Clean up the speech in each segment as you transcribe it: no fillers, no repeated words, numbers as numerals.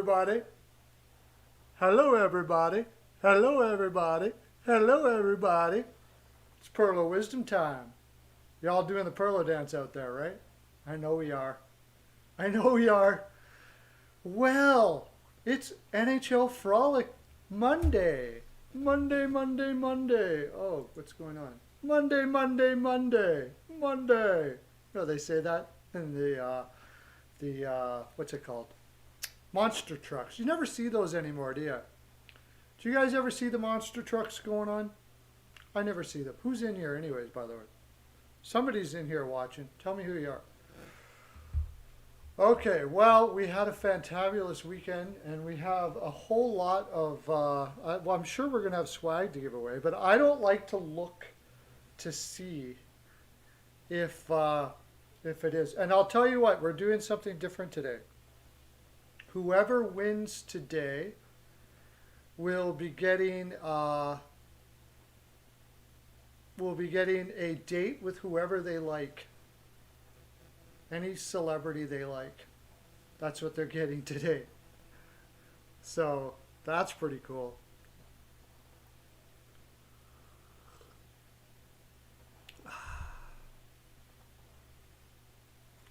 everybody. Hello, everybody. Hello, everybody. Hello, everybody. It's Perlo Wisdom time. Y'all doing the Perlo dance out there, right? I know we are. I know we are. Well, it's NHL Frolic Monday. Monday. Oh, what's going on? Monday. You know, they say that in the what's it called? Monster trucks. You never see those anymore, do you? Do you guys ever see the monster trucks going on? I never see them. Who's in here anyways, by the way? Somebody's in here watching. Tell me who you are. Okay, well, we had a fantabulous weekend, and we have a whole lot of, well, I'm sure we're going to have swag to give away, but I don't like to look to see if it is. And I'll tell you what, we're doing something different today. Whoever wins today will be getting a date with whoever they like. Any celebrity they like. That's what they're getting today. So that's pretty cool.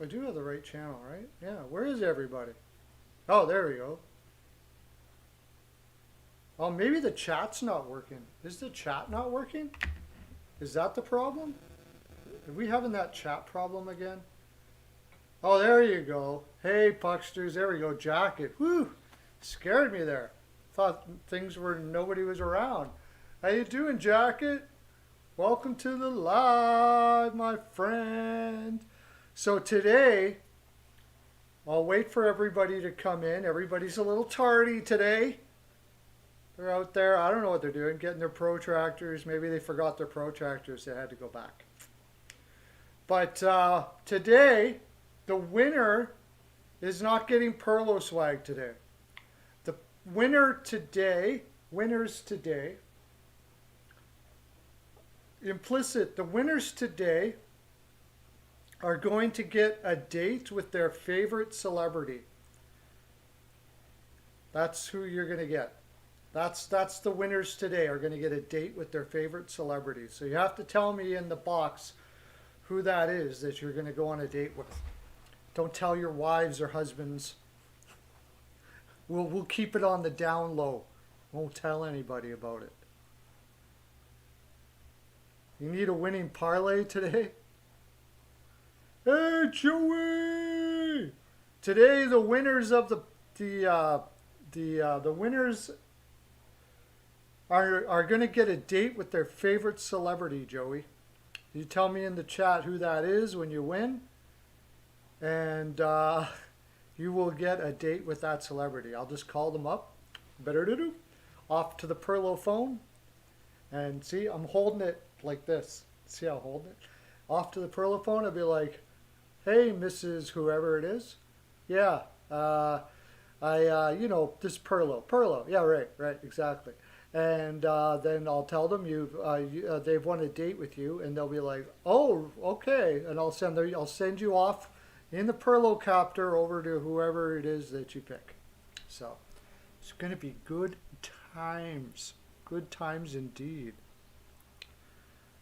I do have the right channel, right? Yeah, where is everybody? Oh, there we go. Oh, maybe the chat's not working. Is the chat not working? Is that the problem? Are we having that chat problem again? Oh, there you go. Hey, Pucksters, there we go. Jacket. Whew, scared me there. Thought things were, nobody was around. How you doing, Jacket? Welcome to the live, my friend. So today, I'll wait for everybody to come in. Everybody's a little tardy today. They're out there. I don't know what they're doing, getting their protractors. Maybe they forgot their protractors. They had to go back. But today, the winner is not getting Perlo swag today. The winners today, implicit, the winners today are going to get a date with their favorite celebrity. That's who you're going to get. That's the winners today are going to get a date with their favorite celebrity. So you have to tell me in the box who that is that you're going to go on a date with. Don't tell your wives or husbands. We'll keep it on the down low. Won't tell anybody about it. You need a winning parlay today? Hey, Joey! Today, the winners of the winners are going to get a date with their favorite celebrity, Joey. You tell me in the chat who that is when you win, and you will get a date with that celebrity. I'll just call them up. Better to do. Off to the Perlo phone, and see, I'm holding it like this. See how I'm holding it? Off to the Perlo phone, I'll be like, hey, Mrs. Whoever it is. Yeah, you know, this Perlo. Yeah, right, exactly. And then I'll tell them they've won a date with you, and they'll be like, oh, okay. And I'll send you off in the Perlo copter over to whoever it is that you pick. So it's going to be good times indeed.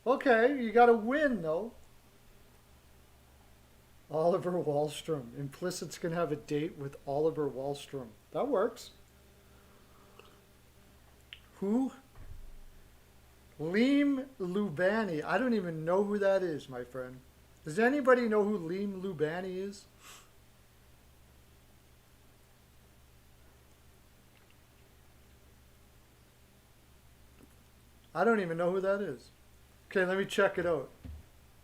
Okay, you got to win though. Oliver Wahlstrom. Implicit's going to have a date with Oliver Wahlstrom. That works. Who? Liam Lubani. I don't even know who that is, my friend. Does anybody know who Liam Lubani is? I don't even know who that is. Okay, let me check it out.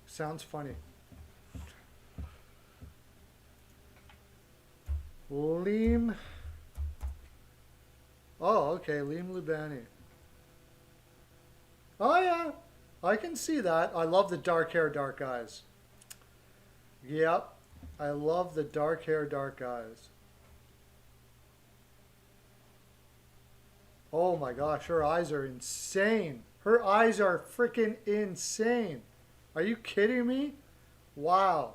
Sounds funny. Liam. Oh, okay, Liam Lubani. Oh, yeah, I can see that. I love the dark hair, dark eyes. Yep, I love the dark hair, dark eyes. Oh my gosh, her eyes are insane. Her eyes are freaking insane. Are you kidding me? Wow.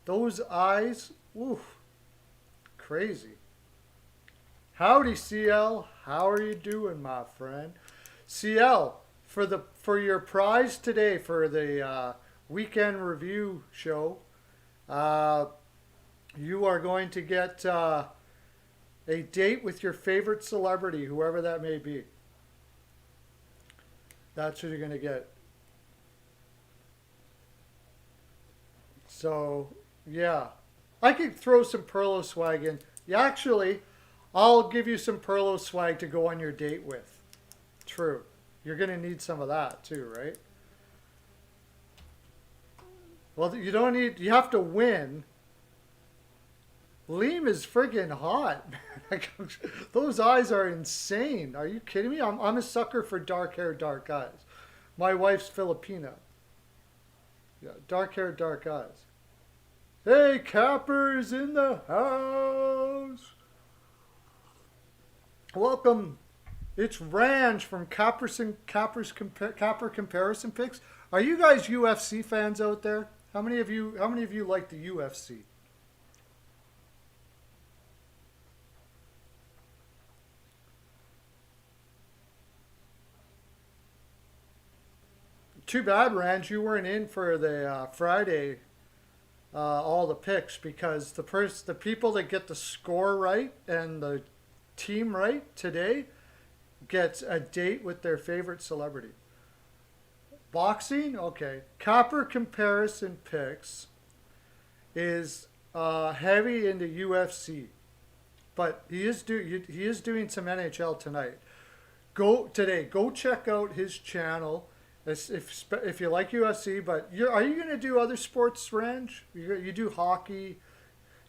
Those eyes, oof, crazy. Howdy, CL. How are you doing, my friend? CL, for your prize today for the weekend review show, uh, you are going to get a date with your favorite celebrity, whoever that may be. That's what you're going to get. So, yeah. I could throw some Perlo swag in. Yeah, actually, I'll give you some Perlo swag to go on your date with. True. You're going to need some of that too, right? Well, you don't need, you have to win. Liam is friggin' hot. Those eyes are insane. Are you kidding me? I'm a sucker for dark hair, dark eyes. My wife's Filipina. Yeah, dark hair, dark eyes. Hey, Capper's in the house. Welcome. It's Ranch from Capper Comparison Picks. Are you guys UFC fans out there? How many of you like the UFC? Too bad, Ranch, you weren't in for the Friday all the picks because the people that get the score right and the team right today gets a date with their favorite celebrity. Boxing, okay. Copper Comparison Picks is heavy into UFC, but he is doing some NHL tonight. Go check out his channel. If you like UFC, but are you going to do other sports, Ranch? You do hockey,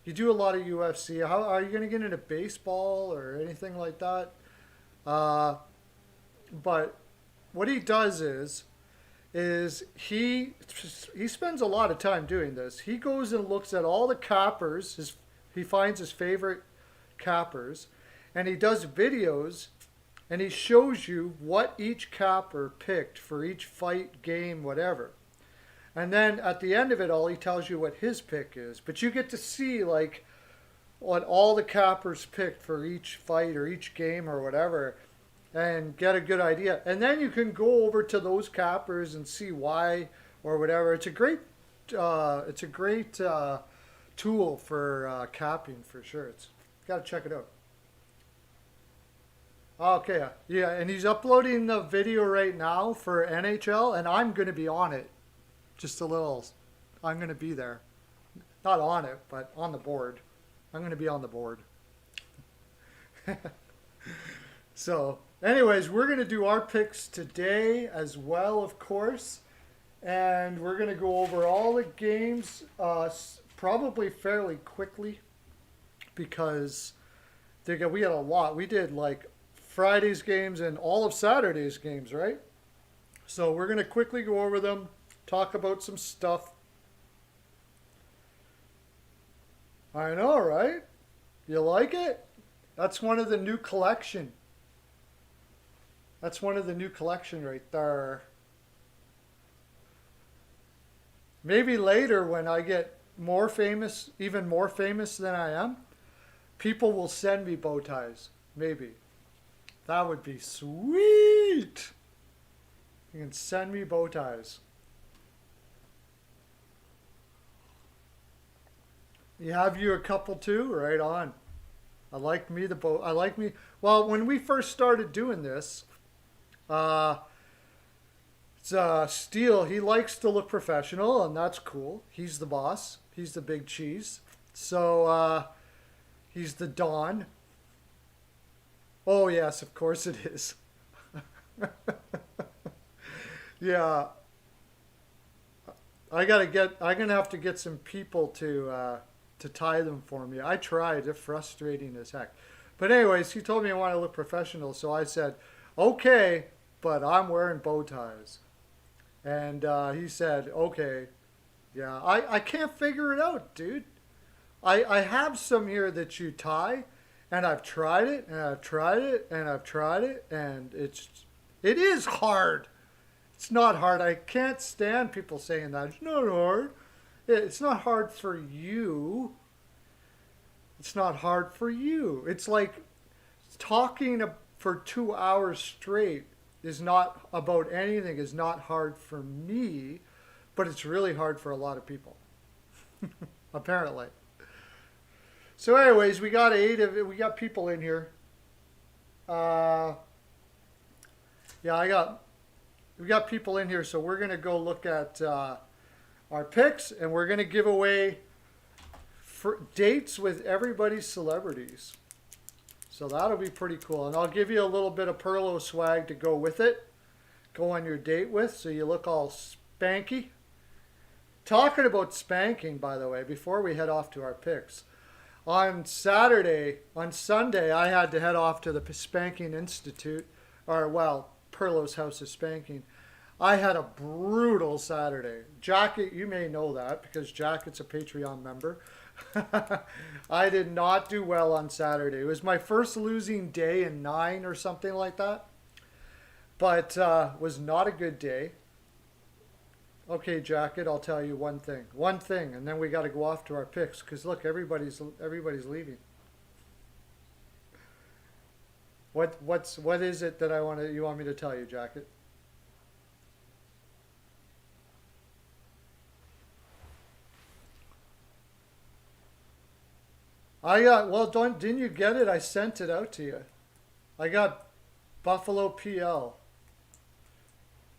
you do a lot of UFC. How are you going to get into baseball or anything like that? But what he does is he spends a lot of time doing this. He goes and looks at all the cappers. He finds his favorite cappers, and he does videos, and he shows you what each capper picked for each fight, game, whatever. And then at the end of it all, he tells you what his pick is. But you get to see like what all the cappers picked for each fight or each game or whatever, and get a good idea. And then you can go over to those cappers and see why or whatever. It's a great tool for capping for sure. It's got to check it out. Okay, yeah, and he's uploading the video right now for NHL, and I'm going to be on it. Just a little, I'm going to be there. Not on it, but on the board. I'm going to be on the board. So, anyways, we're going to do our picks today as well, of course. And we're going to go over all the games probably fairly quickly because we had a lot. We did like Friday's games and all of Saturday's games, right? So we're going to quickly go over them, talk about some stuff. I know, right? You like it? That's one of the new collection. That's one of the new collection right there. Maybe later when I get more famous, even more famous than I am, people will send me bow ties. Maybe. That would be sweet. You can send me bow ties. You have you a couple too? Right on. I like me the bow. I like me. Well, when we first started doing this, Steele, he likes to look professional, and that's cool. He's the boss. He's the big cheese. So he's the Don. Oh, yes, of course it is. Yeah. I'm gonna have to get some people to tie them for me. I tried. They're frustrating as heck. But anyways, he told me I want to look professional, so I said, okay, but I'm wearing bow ties. And he said, okay. Yeah, I can't figure it out, dude. I have some here that you tie, and I've tried it, and I've tried it, and I've tried it, and it is hard. It's not hard. I can't stand people saying that. It's not hard. It's not hard for you. It's not hard for you. It's like talking for 2 hours straight is not about anything, is not hard for me, but it's really hard for a lot of people, apparently. So anyways, we got we got people in here. Yeah, we got people in here, so we're gonna go look at our picks, and we're gonna give away dates with everybody's celebrities. So that'll be pretty cool, and I'll give you a little bit of Perlo swag to go with it, go on your date with, so you look all spanky. Talking about spanking, by the way, before we head off to our picks. On Sunday, I had to head off to the Spanking Institute, or well, Perlo's House of Spanking. I had a brutal Saturday. Jacket, you may know that because Jacket's a Patreon member. I did not do well on Saturday. It was my first losing day in 9 or something like that, but was not a good day. Okay, Jacket, I'll tell you one thing, and then we got to go off to our picks because look, everybody's leaving. What is it that you want me to tell you, Jacket? Didn't you get it? I sent it out to you. I got Buffalo PL.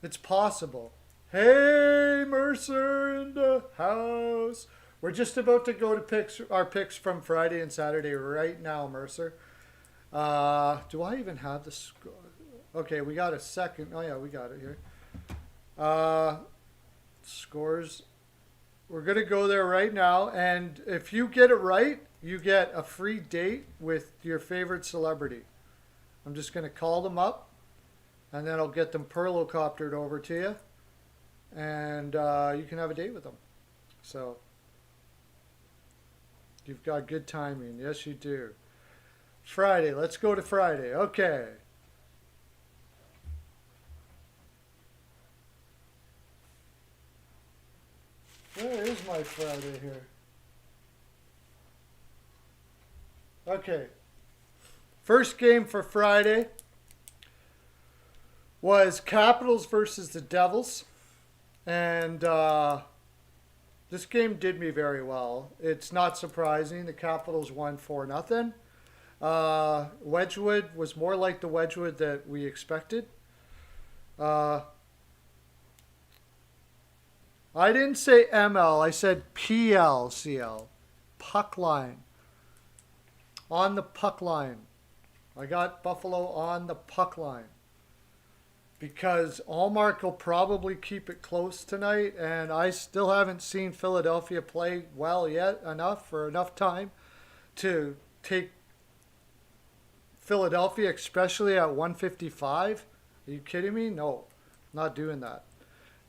It's possible. Hey, Mercer in the house. We're just about to go to our picks from Friday and Saturday right now, Mercer. Do I even have the score? Okay, we got a second. Oh, yeah, we got it here. Scores. We're going to go there right now. And if you get it right, you get a free date with your favorite celebrity. I'm just going to call them up, and then I'll get them Perlocoptered over to you. And you can have a date with them. So you've got good timing. Yes, you do. Friday. Let's go to Friday. Okay. Where is my Friday here? Okay. First game for Friday was Capitals versus the Devils. And this game did me very well. It's not surprising. The Capitals won 4-0. Wedgwood was more like the Wedgwood that we expected. I didn't say ML. I said PLCL. Puck line. On the puck line. I got Buffalo on the puck line. Because Allmark will probably keep it close tonight, and I still haven't seen Philadelphia play well yet enough for enough time to take Philadelphia, especially at 155. Are you kidding me? No, not doing that.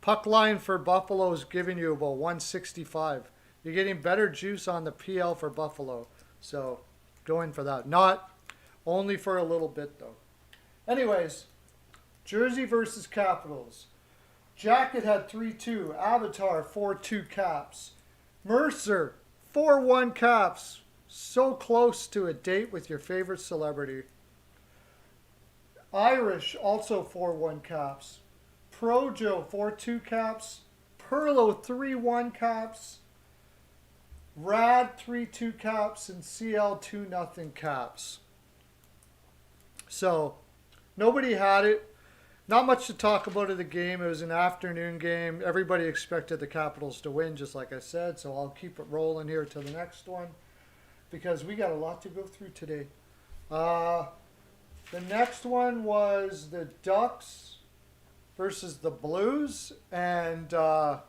Puck line for Buffalo is giving you about 165. You're getting better juice on the PL for Buffalo, so going for that. Not only for a little bit though. Anyways. Jersey versus Capitals. Jacket had 3-2. Avatar 4-2 Caps. Mercer 4-1 Caps. So close to a date with your favorite celebrity. Irish also 4-1 Caps. Projo 4-2 Caps. Perlo 3-1 Caps. Rad 3-2 Caps. And CL 2-0 Caps. So nobody had it. Not much to talk about of the game. It was an afternoon game. Everybody expected the Capitals to win, just like I said. So I'll keep it rolling here to the next one because we got a lot to go through today. The next one was the Ducks versus the Blues. And the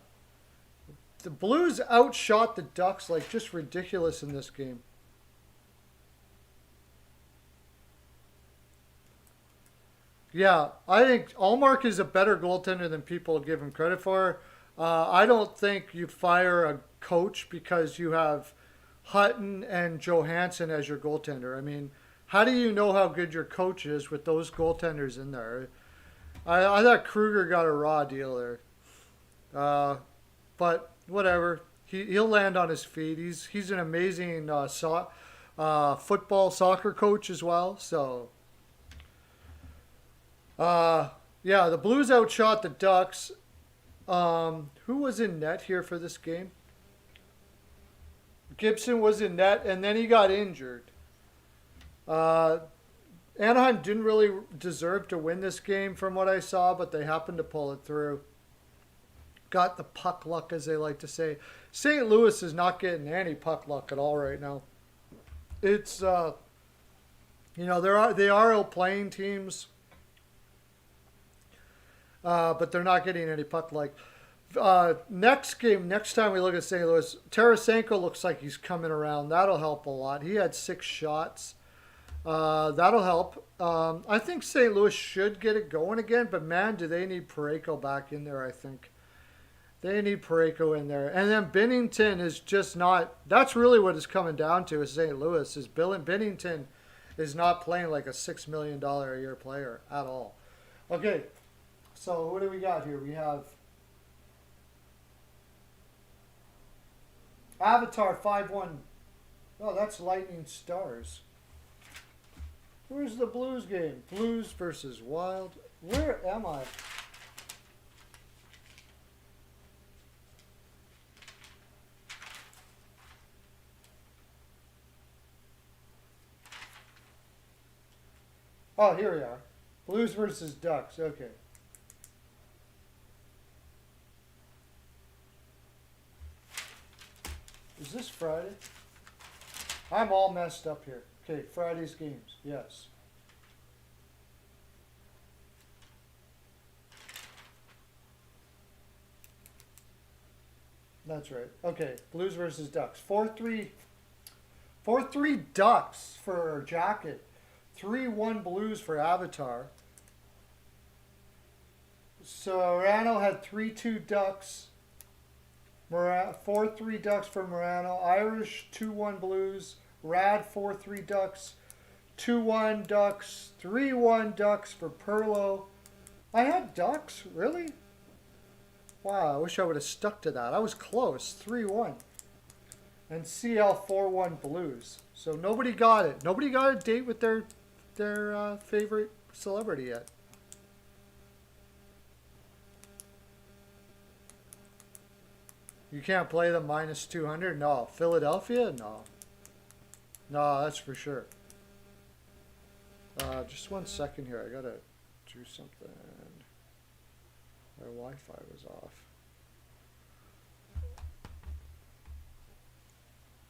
Blues outshot the Ducks like just ridiculous in this game. Yeah, I think Allmark is a better goaltender than people give him credit for. I don't think you fire a coach because you have Hutton and Johansson as your goaltender. I mean, how do you know how good your coach is with those goaltenders in there? I thought Kruger got a raw deal there. But whatever. He'll land on his feet. He's an amazing football, soccer coach as well. So, yeah, the Blues outshot the Ducks. Who was in net here for this game? Gibson was in net, and then he got injured. Anaheim didn't really deserve to win this game from what I saw, but they happened to pull it through. Got the puck luck, as they like to say. St. Louis is not getting any puck luck at all right now. It's, they are outplaying teams, but they're not getting any puck luck. Next time we look at St. Louis, Tarasenko looks like he's coming around. That'll help a lot. He had 6 shots. That'll help. I think St. Louis should get it going again, but man, do they need Parayko back in there, I think. They need Parayko in there. And then Binnington is just not, that's really what it's coming down to is St. Louis, is Binnington is not playing like a $6 million a year player at all. Okay, so what do we got here? We have Avatar 5-1. Oh, that's Lightning Stars. Where's the Blues game? Blues versus Wild. Where am I? Oh, here we are. Blues versus Ducks. Okay. Is this Friday? I'm all messed up here. Okay, Friday's games. Yes. That's right. Okay, Blues versus Ducks. 4-3. 4-3 Ducks for Jacket. 3-1 Blues for Avatar. So Morano had 3-2 Ducks. 4-3 Ducks for Morano. Irish 2-1 Blues. Rad 4-3 Ducks. 2-1 Ducks. 3-1 Ducks for Perlo. I had Ducks? Really? Wow, I wish I would have stuck to that. I was close. 3-1. And CL 4-1 Blues. So nobody got it. Nobody got a date with their favorite celebrity yet. You can't play the minus 200? No. Philadelphia? No. No, that's for sure. Just 1 second here. I gotta do something. My Wi-Fi was off.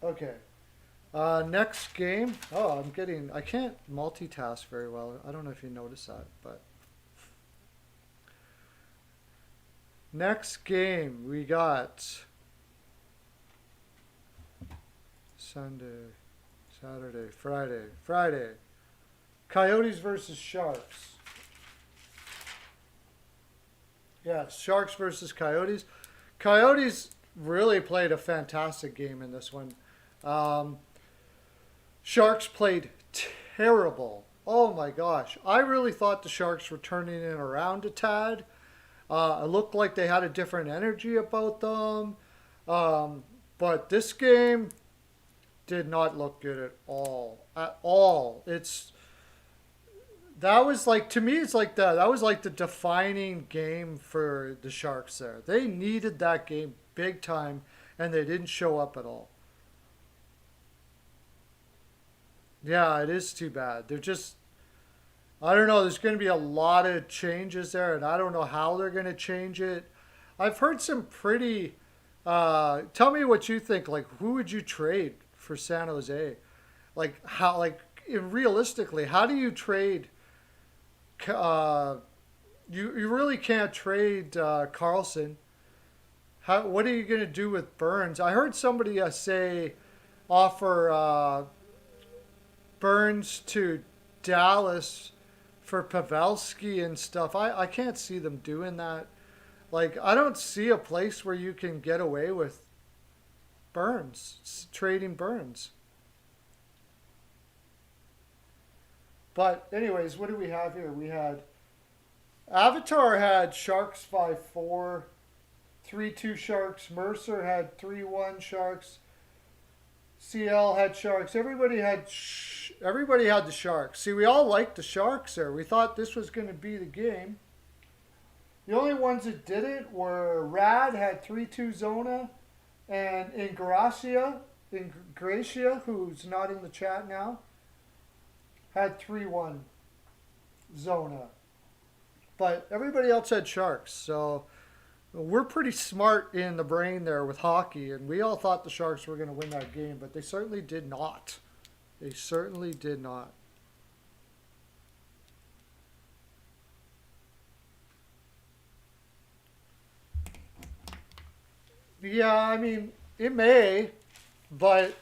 Okay. Next game. Oh, I can't multitask very well. I don't know if you noticed that, but. Next game, we got Sunday, Saturday, Friday. Coyotes versus Sharks. Yeah, Sharks versus Coyotes. Coyotes really played a fantastic game in this one. Sharks played terrible. Oh my gosh. I really thought the Sharks were turning it around a tad. It looked like they had a different energy about them. But this game did not look good at all. At all. That was like, to me, it's like that was like the defining game for the Sharks there. They needed that game big time, and they didn't show up at all. Yeah, it is too bad. They're just, I don't know, there's going to be a lot of changes there, and I don't know how they're going to change it. I've heard some pretty, tell me what you think. Like, who would you trade for San Jose? Like, how, like, realistically, how do you trade? You really can't trade Carlson. What are you going to do with Burns? I heard somebody say offer Burns to Dallas for Pavelski and stuff. I can't see them doing that. Like, I don't see a place where you can get away with Burns, trading Burns. But anyways, what do we have here? We had Avatar had Sharks 5-4, 3-2 Sharks. Mercer had 3-1 Sharks. CL had Sharks. Everybody had the Sharks. See, we all liked the Sharks there. We thought this was going to be the game. The only ones that didn't were Rad had 3-2 Zona, and Ingracia, who's not in the chat now, had 3-1 Zona. But everybody else had Sharks, so we're pretty smart in the brain there with hockey, and we all thought the Sharks were going to win that game, but they certainly did not. They certainly did not. Yeah, I mean, it may, but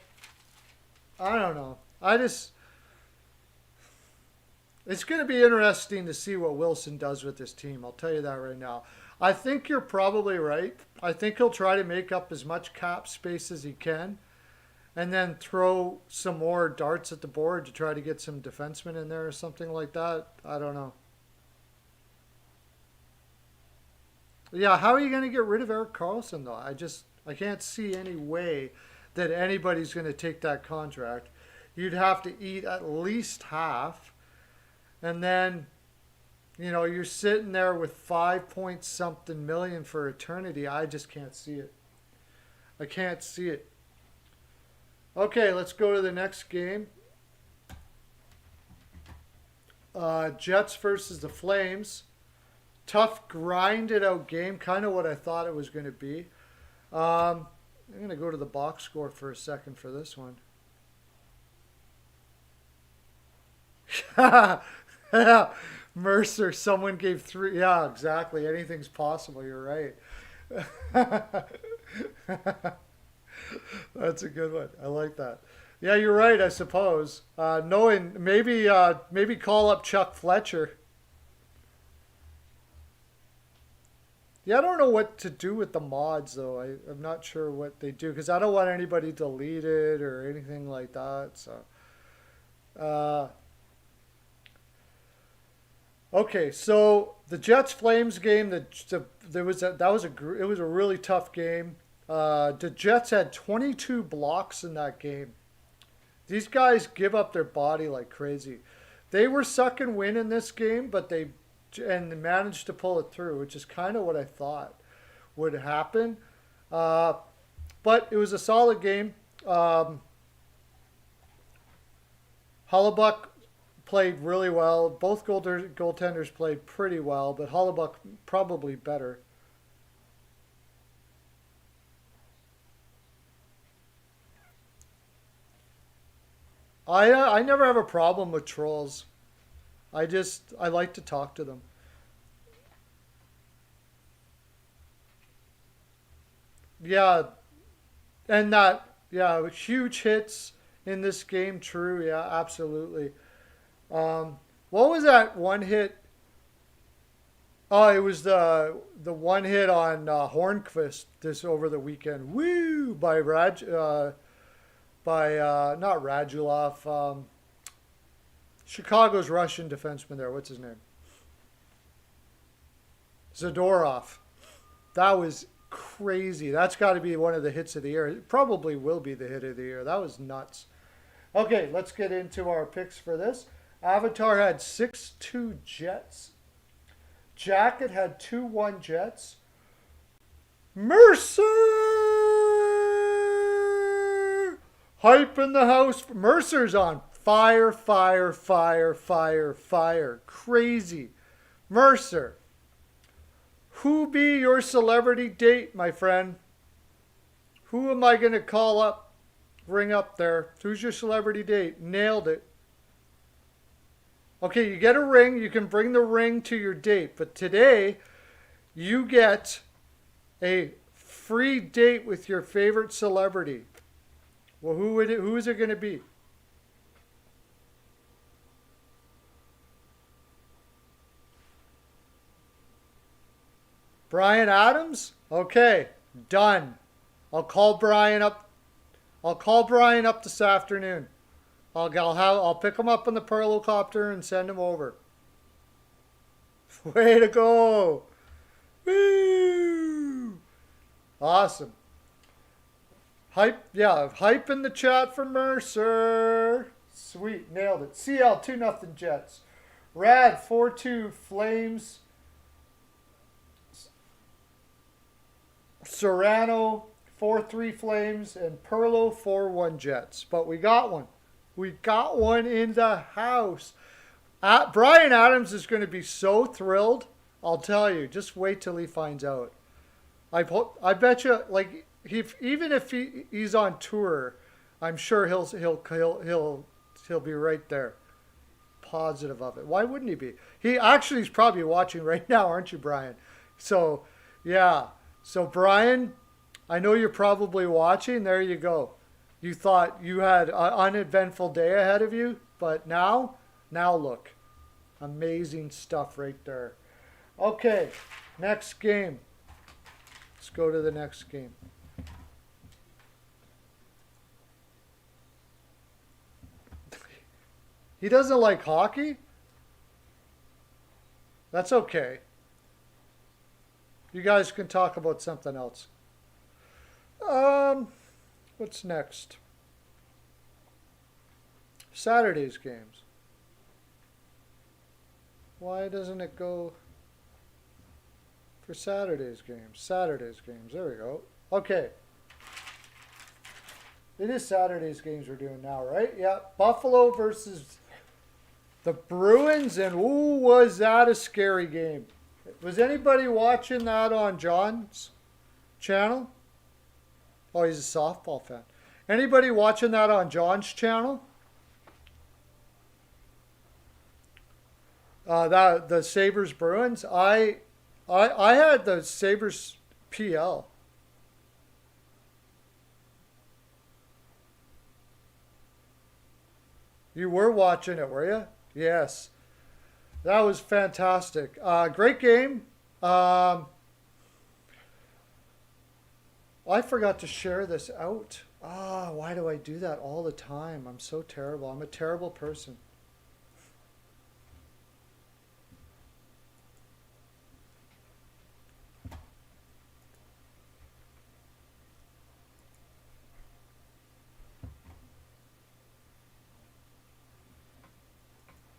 I don't know. It's going to be interesting to see what Wilson does with this team. I'll tell you that right now. I think you're probably right. I think he'll try to make up as much cap space as he can and then throw some more darts at the board to try to get some defensemen in there or something like that. I don't know. Yeah, how are you going to get rid of Erik Karlsson, though? I can't see any way that anybody's going to take that contract. You'd have to eat at least half. And then, you're sitting there with 5 point something million for eternity. I just can't see it. I can't see it. Okay, let's go to the next game. Jets versus the Flames. Tough, grinded out game. Kind of what I thought it was going to be. I'm going to go to the box score for a second for this one. Mercer, someone gave 3. Yeah, exactly. Anything's possible. You're right. That's a good one. I like that. Yeah, you're right, I suppose. Knowing maybe call up Chuck Fletcher. Yeah, I don't know what to do with the mods, though. I'm not sure what they do because I don't want anybody deleted or anything like that. So, okay, so the Jets Flames game, it was a really tough game. The Jets had 22 blocks in that game. These guys give up their body like crazy. They were sucking wind in this game, but they managed to pull it through, which is kind of what I thought would happen. But it was a solid game. Hellebuyck played really well. Both goaltenders played pretty well, but Hellebuyck probably better. I never have a problem with trolls. I like to talk to them. Yeah, and huge hits in this game. True, yeah, absolutely. What was that one hit? Oh, it was the one hit on Hornqvist this over the weekend. Woo! By not Radulov. Chicago's Russian defenseman there. What's his name? Zadorov. That was crazy. That's got to be one of the hits of the year. It probably will be the hit of the year. That was nuts. Okay, let's get into our picks for this. Avatar had 6-2 Jets. Jacket had 2-1 Jets. Mercer! Hype in the house. Mercer's on fire, fire, fire, fire, fire. Crazy. Mercer. Who be your celebrity date, my friend? Who am I going to call up? Ring up there. Who's your celebrity date? Nailed it. Okay, you get a ring. You can bring the ring to your date. But today, you get a free date with your favorite celebrity. Well, who is it going to be? Brian Adams? Okay, done. I'll call Brian up. I'll call Brian up this afternoon. I'll pick him up on the Perlocopter and send him over. Way to go! Woo! Awesome. Hype, yeah, hype in the chat for Mercer. Sweet, nailed it. CL 2-0 Jets. Rad 4-2 Flames. Serrano 4-3 Flames, and Perlo 4-1 Jets. But we got one. We got one in the house. Brian Adams is going to be so thrilled. I'll tell you. Just wait till he finds out. I bet you, like, even if he's on tour, I'm sure he'll be right there, positive of it. Why wouldn't he be? He actually is probably watching right now, aren't you, Brian? So, yeah. So, Brian, I know you're probably watching. There you go. You thought you had an uneventful day ahead of you, but now look. Amazing stuff right there. Okay, next game. Let's go to the next game. He doesn't like hockey? That's okay. You guys can talk about something else. What's next? Saturday's games. Why doesn't it go for Saturday's games? Saturday's games. There we go. Okay. It is Saturday's games we're doing now, right? Yeah. Buffalo versus the Bruins. And ooh, was that a scary game. Was anybody watching that on John's channel? Oh, he's a softball fan. Anybody watching that on John's channel? The Sabres Bruins. I had the Sabres PL. You were watching it, were you? Yes. That was fantastic. Great game. I forgot to share this out. Why do I do that all the time? I'm so terrible. I'm a terrible person.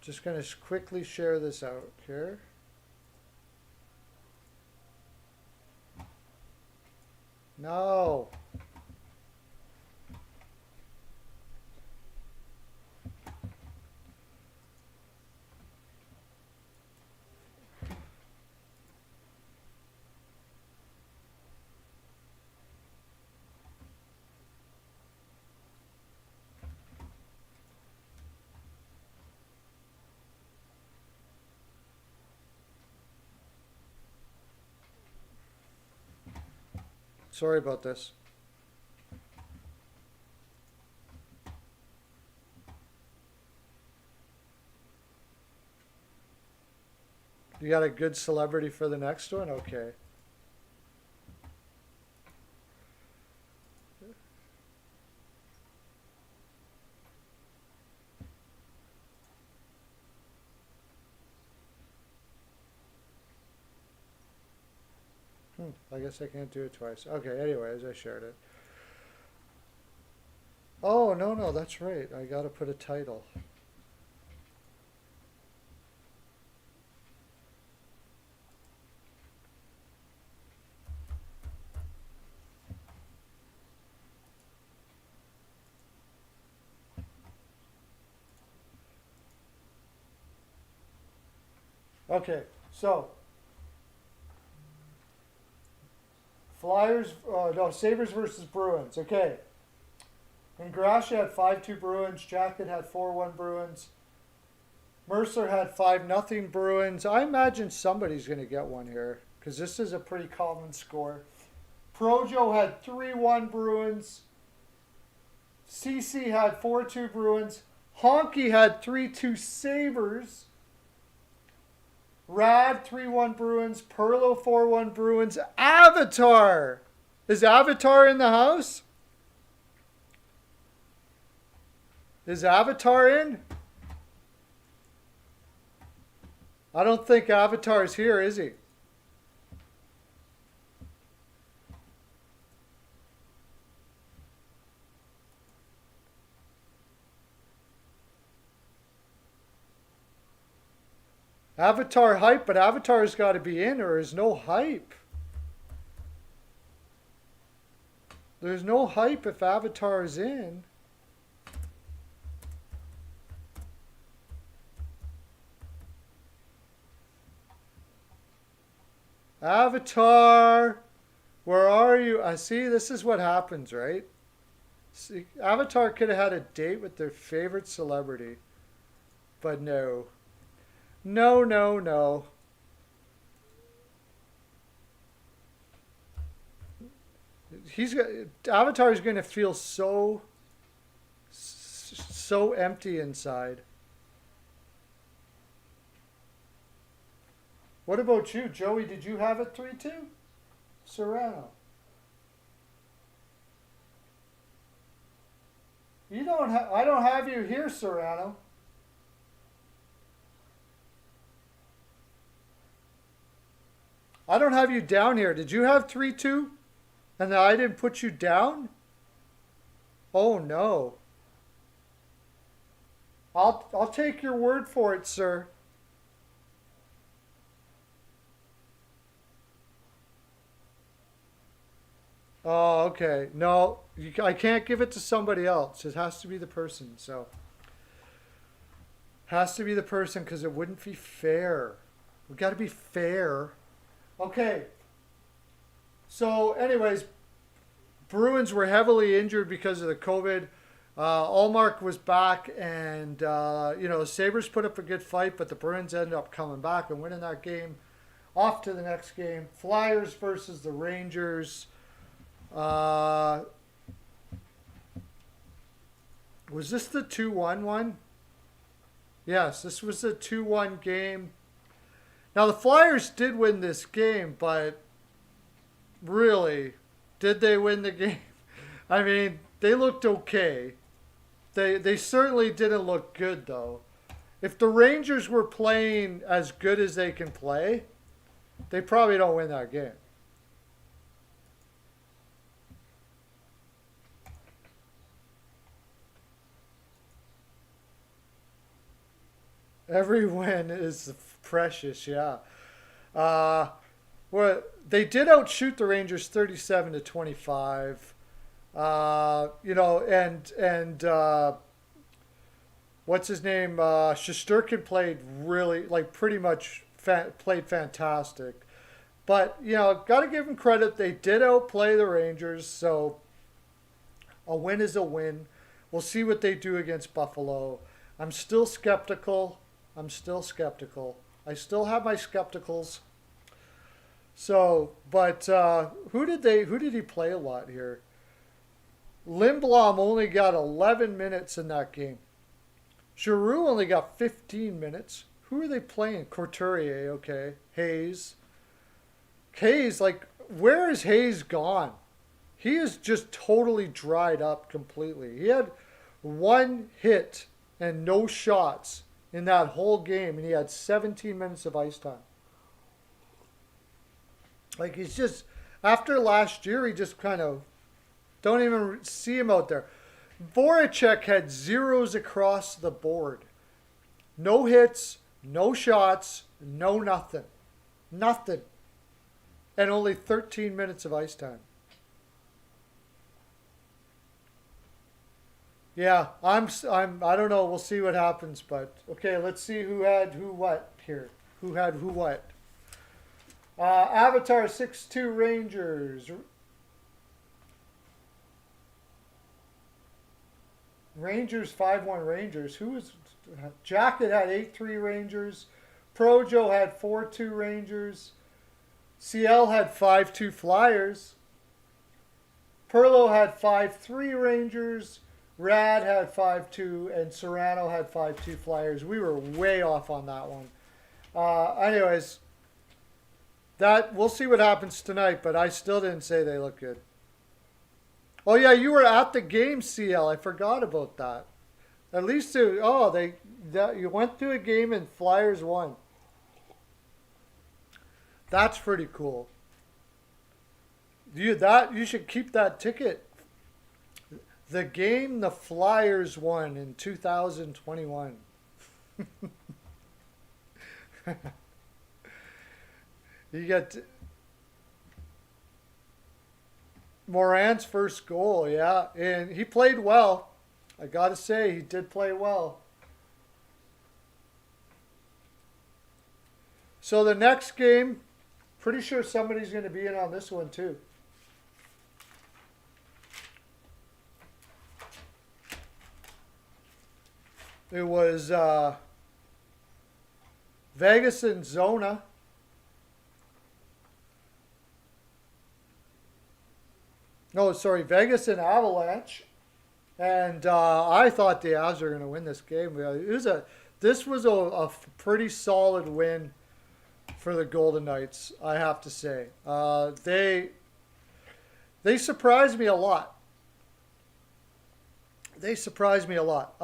Just going to quickly share this out here. No. Sorry about this. You got a good celebrity for the next one? Okay. I guess I can't do it twice. Okay, anyways, I shared it. Oh, no, that's right. I got to put a title. Okay, so Sabres versus Bruins. Okay. Ingrasha had 5-2 Bruins. Jacket had 4-1 Bruins. Mercer had 5-0 Bruins. I imagine somebody's going to get one here because this is a pretty common score. Projo had 3-1 Bruins. CC had 4-2 Bruins. Honky had 3-2 Sabres. Rad 3-1 Bruins. Perlo 4-1 Bruins. Avatar. Is Avatar in the house? Is Avatar in? I don't think Avatar's here, is he? Avatar hype, but Avatar's got to be in or there's no hype. There's no hype if Avatar is in. Avatar, where are you? I see, this is what happens, right? See, Avatar could have had a date with their favorite celebrity. But no. No, no, no. Avatar's going to feel so empty inside. What about you, Joey? Did you have it 3-2? Serrano. You don't I don't have you here, Serrano. I don't have you down here. Did you have 3-2? And I didn't put you down? Oh no. I'll take your word for it, sir. Oh, okay. No, I can't give it to somebody else. It has to be the person. So, has to be the person because it wouldn't be fair. We got to be fair. Okay. So, anyways, Bruins were heavily injured because of the COVID. Allmark was back, and the Sabres put up a good fight, but the Bruins ended up coming back and winning that game. Off to the next game. Flyers versus the Rangers. Was this the 2-1 one? Yes, this was the 2-1 game. Now, the Flyers did win this game, but really, did they win the game? I mean, they looked okay. They certainly didn't look good, though. If the Rangers were playing as good as they can play, they probably don't win that game. Every win is precious, yeah. Well, they did outshoot the Rangers 37-25. What's his name? Shesterkin played really, pretty much played fantastic. But, got to give them credit. They did outplay the Rangers, so a win is a win. We'll see what they do against Buffalo. I'm still skeptical. I still have my skepticals. So, but who did he play a lot here? Lindblom only got 11 minutes in that game. Giroux only got 15 minutes. Who are they playing? Couturier, okay. Hayes, where is Hayes gone? He is just totally dried up completely. He had one hit and no shots in that whole game, and he had 17 minutes of ice time. He's just, after last year, he just kind of, don't even see him out there. Voracek had zeros across the board. No hits, no shots, no nothing. Nothing. And only 13 minutes of ice time. Yeah, I don't know. We'll see what happens, but okay, let's see who had who what here. Who had who what. Avatar 6-2 Rangers. Rangers 5-1 Rangers. Who was Jacket had 8-3 Rangers. Projo had 4-2 Rangers. CL had 5-2 Flyers. Perlo had 5-3 Rangers. Rad had 5-2, and Serrano had 5-2 Flyers. We were way off on that one. Anyways, we'll see what happens tonight, but I still didn't say they look good. Oh yeah, you were at the game, CL. I forgot about that. At least you went to a game and Flyers won. That's pretty cool. You should keep that ticket. The game the Flyers won in 2021. You get Moran's first goal, yeah, and he played well. I gotta say, he did play well. So the next game, pretty sure somebody's going to be in on this one too. It was Vegas and Zona. No, sorry, Vegas and Avalanche. And I thought the Avs were going to win this game. This was a pretty solid win for the Golden Knights, I have to say. They surprised me a lot. They surprised me a lot.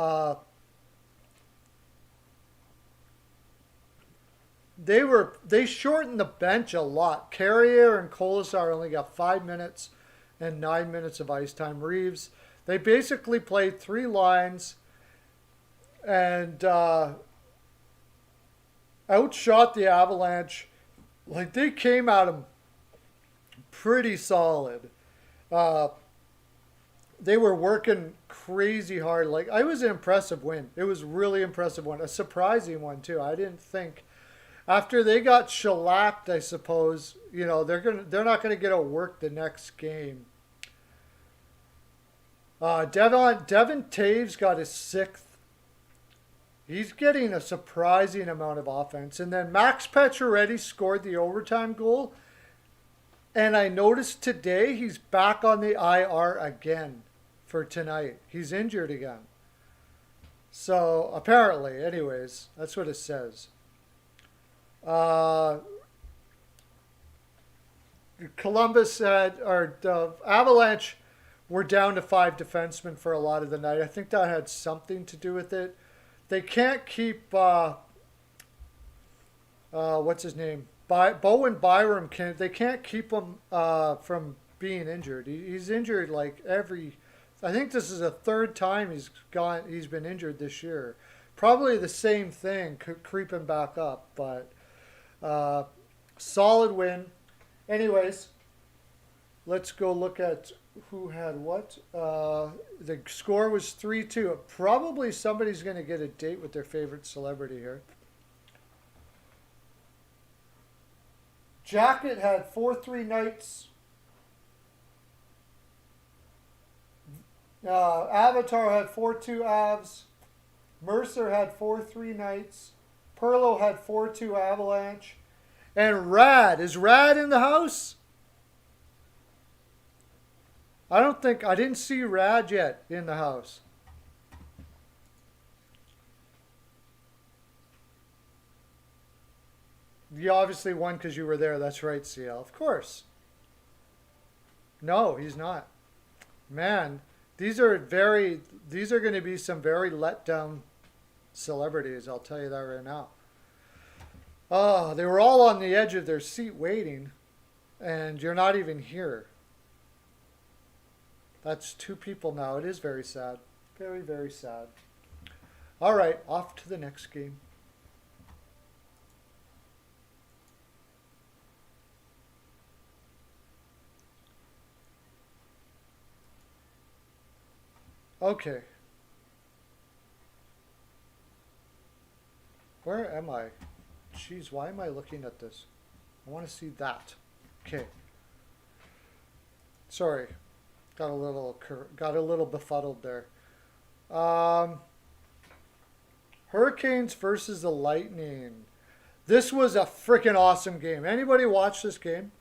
They shortened the bench a lot. Carrier and Kolasar only got 5 minutes and 9 minutes of ice time. Reeves, they basically played 3 lines and outshot the Avalanche. Like, they came at them pretty solid. They were working crazy hard. Like, it was an impressive win. It was really impressive one. A surprising one too. I didn't think after they got shellacked, I suppose, you know, they're not gonna get a work the next game. Devon Taves got his 6th. He's getting a surprising amount of offense. And then Max Pacioretty scored the overtime goal. And I noticed today he's back on the IR again for tonight. He's injured again. So apparently, anyways, that's what it says. Columbus had, or the Avalanche were down to 5 defensemen for a lot of the night. I think that had something to do with it. They can't keep, what's his name? Bowen Byram, they can't keep him from being injured. He's injured like I think this is the 3rd time he's been injured this year. Probably the same thing, creeping back up, but solid win. Anyways, let's go look at who had what. The score was 3-2. Probably somebody's going to get a date with their favorite celebrity here. Jacket had 4-3 Knights. Avatar had 4-2 Avs. Mercer had 4-3 Knights. Perlo had 4-2 Avalanche. And Rad. Is Rad in the house? I didn't see Rad yet in the house. You obviously won because you were there. That's right, CL. Of course. No, he's not. Man, these are going to be some very let down celebrities. I'll tell you that right now. They were all on the edge of their seat waiting, and you're not even here. That's 2 people now. It is very sad. Very, very sad. All right, off to the next game. Okay. Where am I? Jeez, why am I looking at this? I want to see that. Okay. Sorry. Got a little befuddled there. Hurricanes versus the Lightning. This was a freaking awesome game. Anybody watch this game?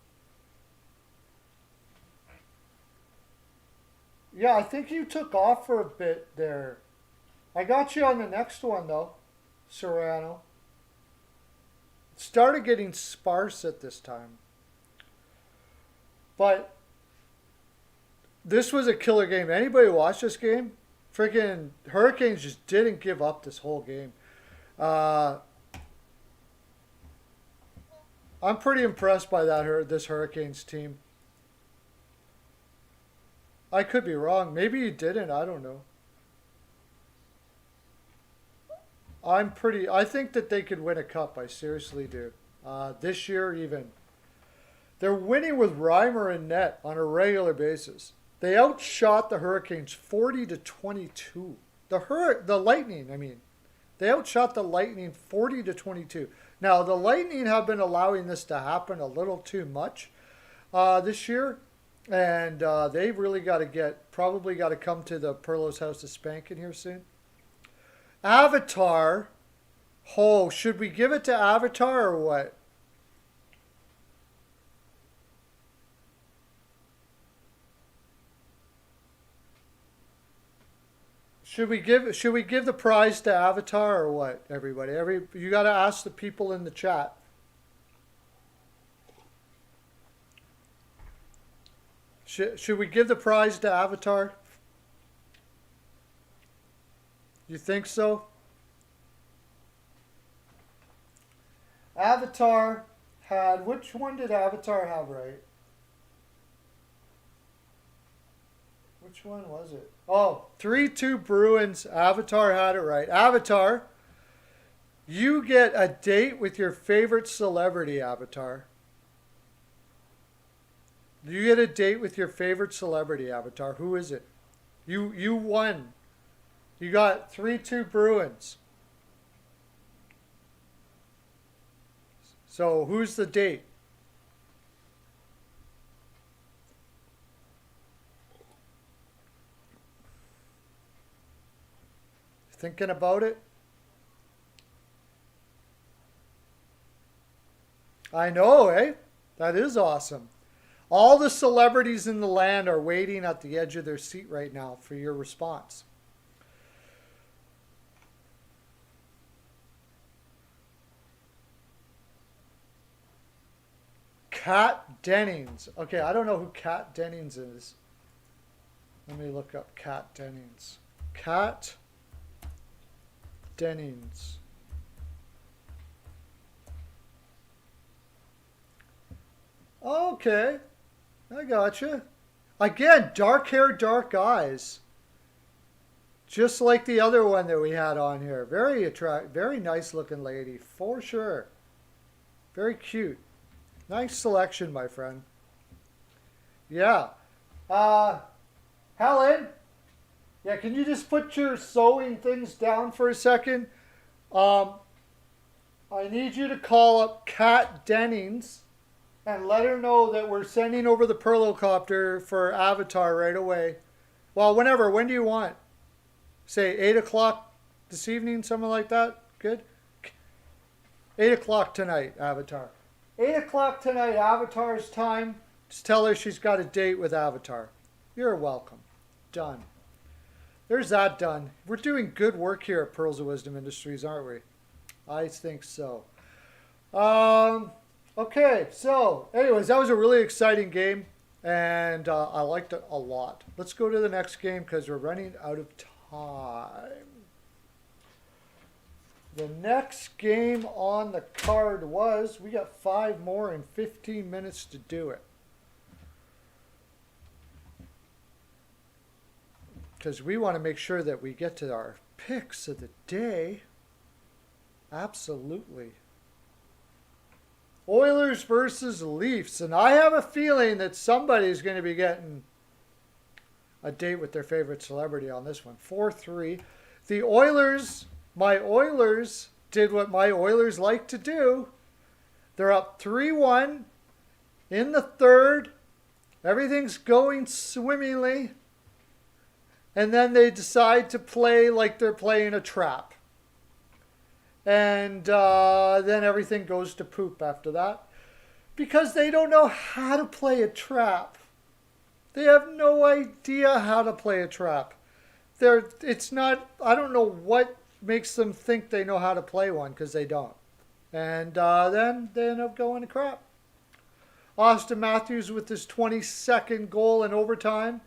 Yeah, I think you took off for a bit there. I got you on the next one, though, Serrano. It started getting sparse at this time. But this was a killer game. Anybody watch this game? Freaking Hurricanes just didn't give up this whole game. I'm pretty impressed by this Hurricanes team. I could be wrong. Maybe you didn't. I don't know. I think that they could win a cup. I seriously do. This year even. They're winning with Reimer and net on a regular basis. They outshot the Hurricanes 40-22. The Lightning, I mean. They outshot the Lightning 40-22. Now, the Lightning have been allowing this to happen a little too much this year. And they've really probably got to come to the Perlos House of Spanking here soon. Avatar. Oh, should we give it to Avatar or what? Should we give the prize to Avatar or what, everybody? You got to ask the people in the chat. Should we give the prize to Avatar? You think so? Avatar had, which one did Avatar have right? Which one was it? Oh, 3-2 Bruins. Avatar had it right. Avatar, you get a date with your favorite celebrity, Avatar. You get a date with your favorite celebrity, Avatar. Who is it? You won. You got 3-2 Bruins. So who's the date? Thinking about it? I know, eh? That is awesome. All the celebrities in the land are waiting at the edge of their seat right now for your response. Kat Dennings. Okay, I don't know who Kat Dennings is. Let me look up Kat Dennings. Kat Dennings. Okay, I gotcha. Again, dark hair, dark eyes. Just like the other one that we had on here. Very nice looking lady, for sure. Very cute. Nice selection, my friend. Yeah. Helen? Yeah, can you just put your sewing things down for a second? I need you to call up Kat Dennings and let her know that we're sending over the Perlocopter for Avatar right away. Well, whenever. When do you want? Say 8 o'clock this evening, something like that? Good? 8 o'clock tonight, Avatar. 8 o'clock tonight, Avatar's time. Just tell her she's got a date with Avatar. You're welcome. Done. There's that done. We're doing good work here at Pearls of Wisdom Industries, aren't we? I think so. Okay, so anyways, that was a really exciting game, and I liked it a lot. Let's go to the next game because we're running out of time. The next game on the card was, we got 5 more and 15 minutes to do it. Because we want to make sure that we get to our picks of the day. Absolutely. Oilers versus Leafs. And I have a feeling that somebody's going to be getting a date with their favorite celebrity on this one. 4-3. The Oilers, my Oilers, did what my Oilers like to do. They're up 3-1 in the third. Everything's going swimmingly. And then they decide to play like they're playing a trap. And then everything goes to poop after that. Because they don't know how to play a trap. They have no idea how to play a trap. It's not, I don't know what makes them think they know how to play one, because they don't. And then they end up going to crap. Austin Matthews with his 22nd goal in overtime.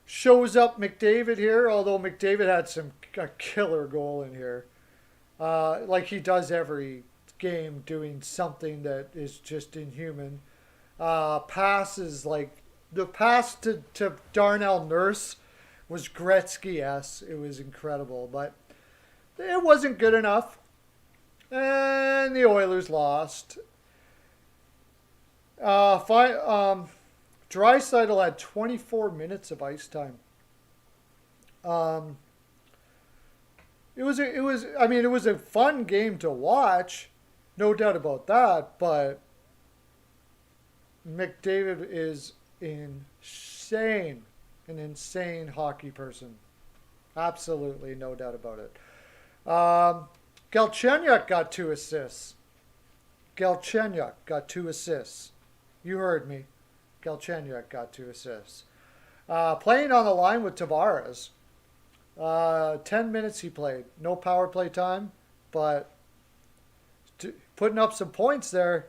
Shows up McDavid here, although McDavid had a killer goal in here. Like he does every game, doing something that is just inhuman. Passes, like the pass to Darnell Nurse was Gretzky-esque. It was incredible. But it wasn't good enough. And the Oilers lost. Draisaitl had 24 minutes of ice time. It was a fun game to watch, no doubt about that. But McDavid is insane, an insane hockey person. Absolutely, no doubt about it. Galchenyuk got 2 assists. Galchenyuk got 2 assists. You heard me. Galchenyuk got 2 assists. Playing on the line with Tavares. 10 minutes he played. No power play time, but putting up some points there,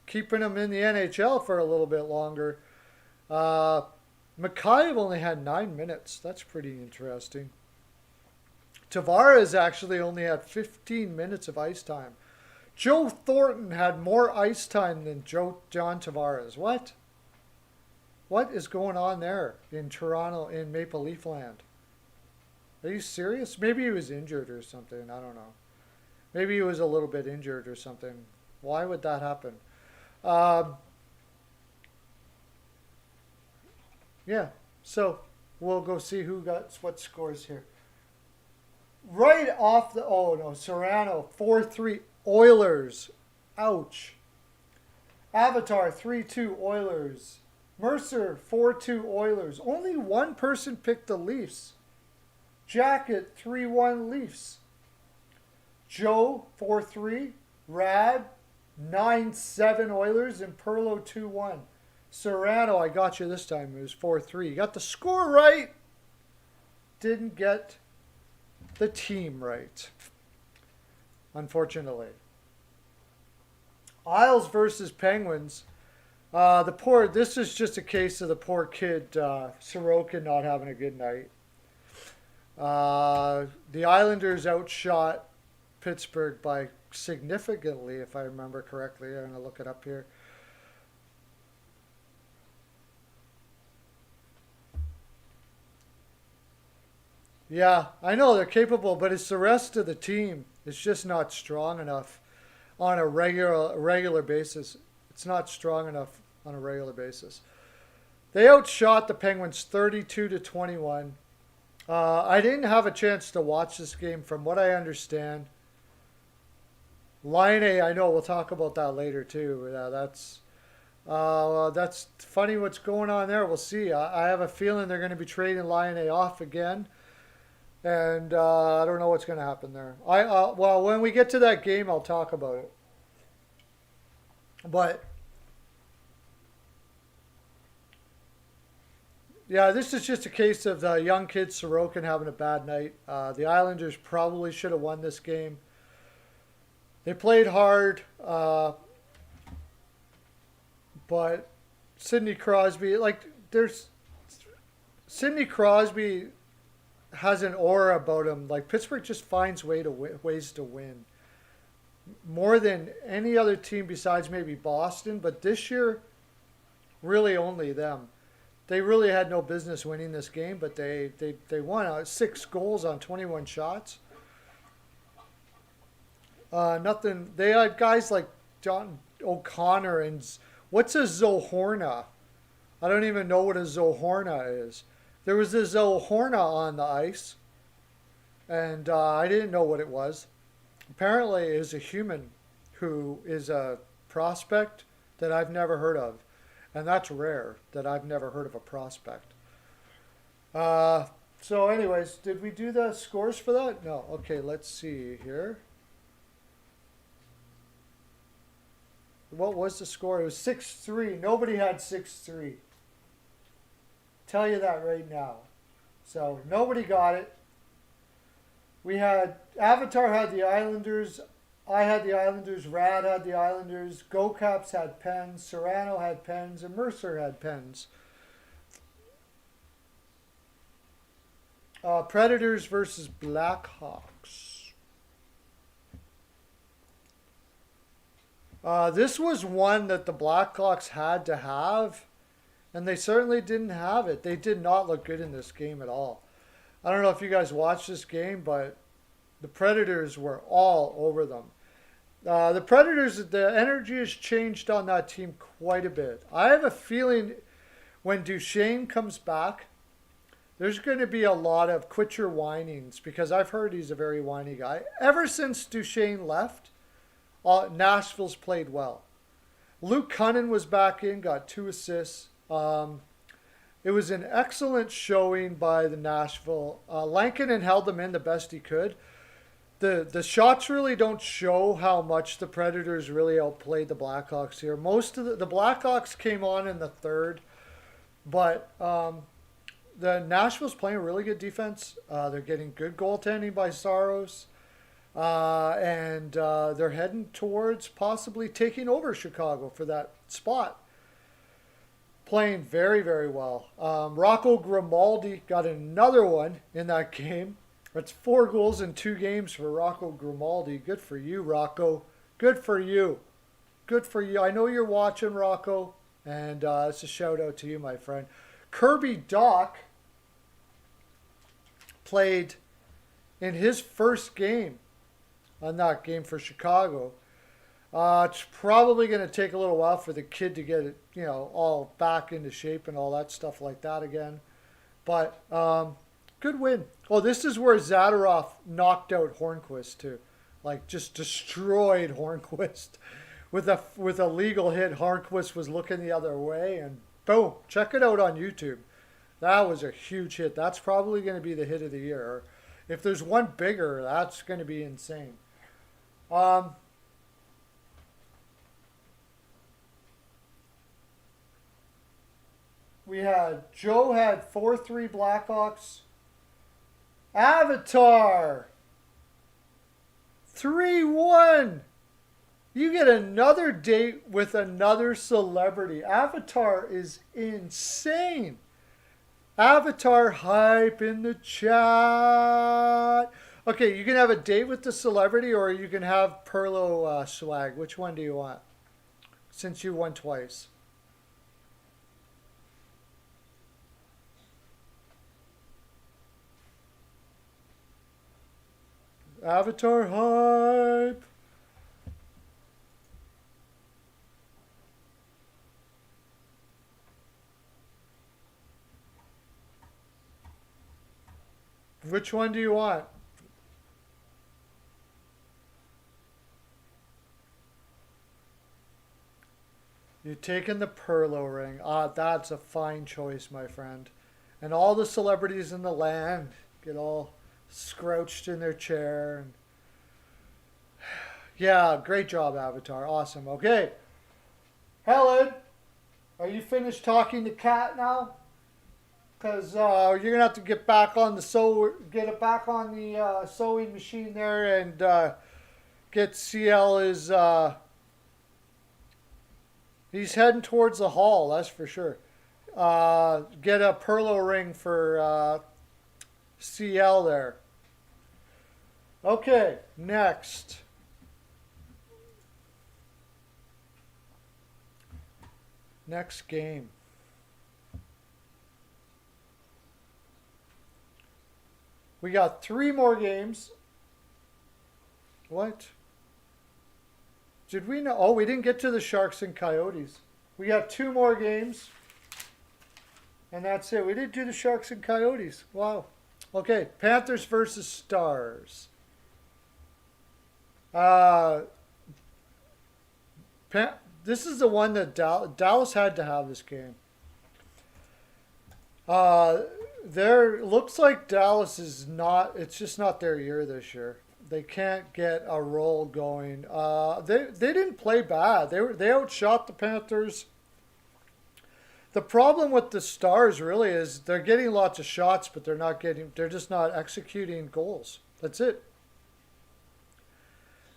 keeping him in the NHL for a little bit longer. Mikheyev only had 9 minutes. That's pretty interesting. Tavares actually only had 15 minutes of ice time. Joe Thornton had more ice time than John Tavares. What? What is going on there in Toronto, in Maple Leaf Land? Are you serious? Maybe he was injured or something. I don't know. Maybe he was a little bit injured or something. Why would that happen? Yeah. So we'll go see who got what scores here. Right off the... Oh, no. Serrano, 4-3 Oilers. Ouch. Avatar, 3-2 Oilers. Mercer, 4-2 Oilers. Only one person picked the Leafs. Jacket, 3-1 Leafs. Joe, 4-3. Rad, 9-7 Oilers. And Perlo, 2-1. Serrano, I got you this time. It was 4-3. You got the score right. Didn't get the team right, unfortunately. Isles versus Penguins. This is just a case of the poor kid, Sorokin, not having a good night. The Islanders outshot Pittsburgh by significantly, if I remember correctly. I'm going to look it up here. Yeah, I know they're capable, but it's the rest of the team. It's just not strong enough on a regular basis. It's not strong enough on a regular basis. They outshot the Penguins 32-21. I didn't have a chance to watch this game. From what I understand, Laine, I know we'll talk about that later too. That's funny what's going on there. We'll see. I have a feeling they're going to be trading Laine off again. And I don't know what's going to happen there. Well, when we get to that game, I'll talk about it. But yeah, this is just a case of the young kid Sorokin having a bad night. The Islanders probably should have won this game. They played hard, but Sidney Crosby, Sidney Crosby has an aura about him. Like, Pittsburgh just finds ways to win. More than any other team besides maybe Boston, but this year, really only them. They really had no business winning this game, but they won 6 goals on 21 shots. Nothing. They had guys like John O'Connor and what's a Zohorna? I don't even know what a Zohorna is. There was a Zohorna on the ice, and I didn't know what it was. Apparently, it is a human who is a prospect that I've never heard of, and that's rare that I've never heard of a prospect. So anyways, did we do the scores for that? No. Okay, let's see here. What was the score? It was 6-3. Nobody had 6-3. Tell you that right now. So nobody got it. We had Avatar had the Islanders. I had the Islanders. Rad had the Islanders. GoCaps had Pens. Serrano had Pens, and Mercer had Pens. Predators versus Blackhawks. This was one that the Blackhawks had to have. And they certainly didn't have it. They did not look good in this game at all. I don't know if you guys watched this game, but The Predators were all over them. The Predators, the energy has changed on that team quite a bit. I have a feeling when Duchesne comes back, there's going to be a lot of quit your whinings because I've heard he's a very whiny guy. Ever since Duchesne left, Nashville's played well. Luke Cunnin was back in, got 2 assists. It was an excellent showing by the Nashville. Lankinen held them in the best he could. The shots really don't show how much the Predators really outplayed the Blackhawks here. Most of the Blackhawks came on in the third, but the Nashville's playing a really good defense. They're getting good goaltending by Saros, and they're heading towards possibly taking over Chicago for that spot. Playing very, very well. Rocco Grimaldi got another one in that game. That's 4 goals in 2 games for Rocco Grimaldi. Good for you, Rocco. Good for you. Good for you. I know you're watching, Rocco, and it's a shout out to you, my friend. Kirby Doc played in his first game on that game for Chicago. It's probably going to take a little while for the kid to get it, all back into shape and all that stuff like that again. But good win. Oh, this is where Zadorov knocked out Hornquist too. Like just destroyed Hornquist. With a legal hit, Hornquist was looking the other way and boom. Check it out on YouTube. That was a huge hit. That's probably going to be the hit of the year. If there's one bigger, that's going to be insane. Joe had 4-3 Blackhawks. Avatar 3-1. You get another date with another celebrity. Avatar is insane. Avatar hype in the chat. Okay, you can have a date with the celebrity or you can have Perlo swag. Which one do you want? Since you won twice. Avatar hype. Which one do you want? You're taking the Perlo ring. That's a fine choice, my friend. And all the celebrities in the land get all scrouched in their chair. And yeah, great job, Avatar. Awesome. Okay. Helen, are you finished talking to Kat now? Because you're gonna have to get back on the sewing machine there and get CL he's heading towards the hall, that's for sure. Get a Perlo ring for CL there. Okay, next. Next game. We got 3 more games. What? Did we know? Oh, we didn't get to the Sharks and Coyotes. We got 2 more games. And that's it. We didn't do the Sharks and Coyotes. Wow. Okay, Panthers versus Stars. This is the one that Dallas had to have this game. Looks like Dallas is not. It's just not their year this year. They can't get a roll going. They didn't play bad. They outshot the Panthers. The problem with the Stars really is they're getting lots of shots, but they're just not executing goals. That's it.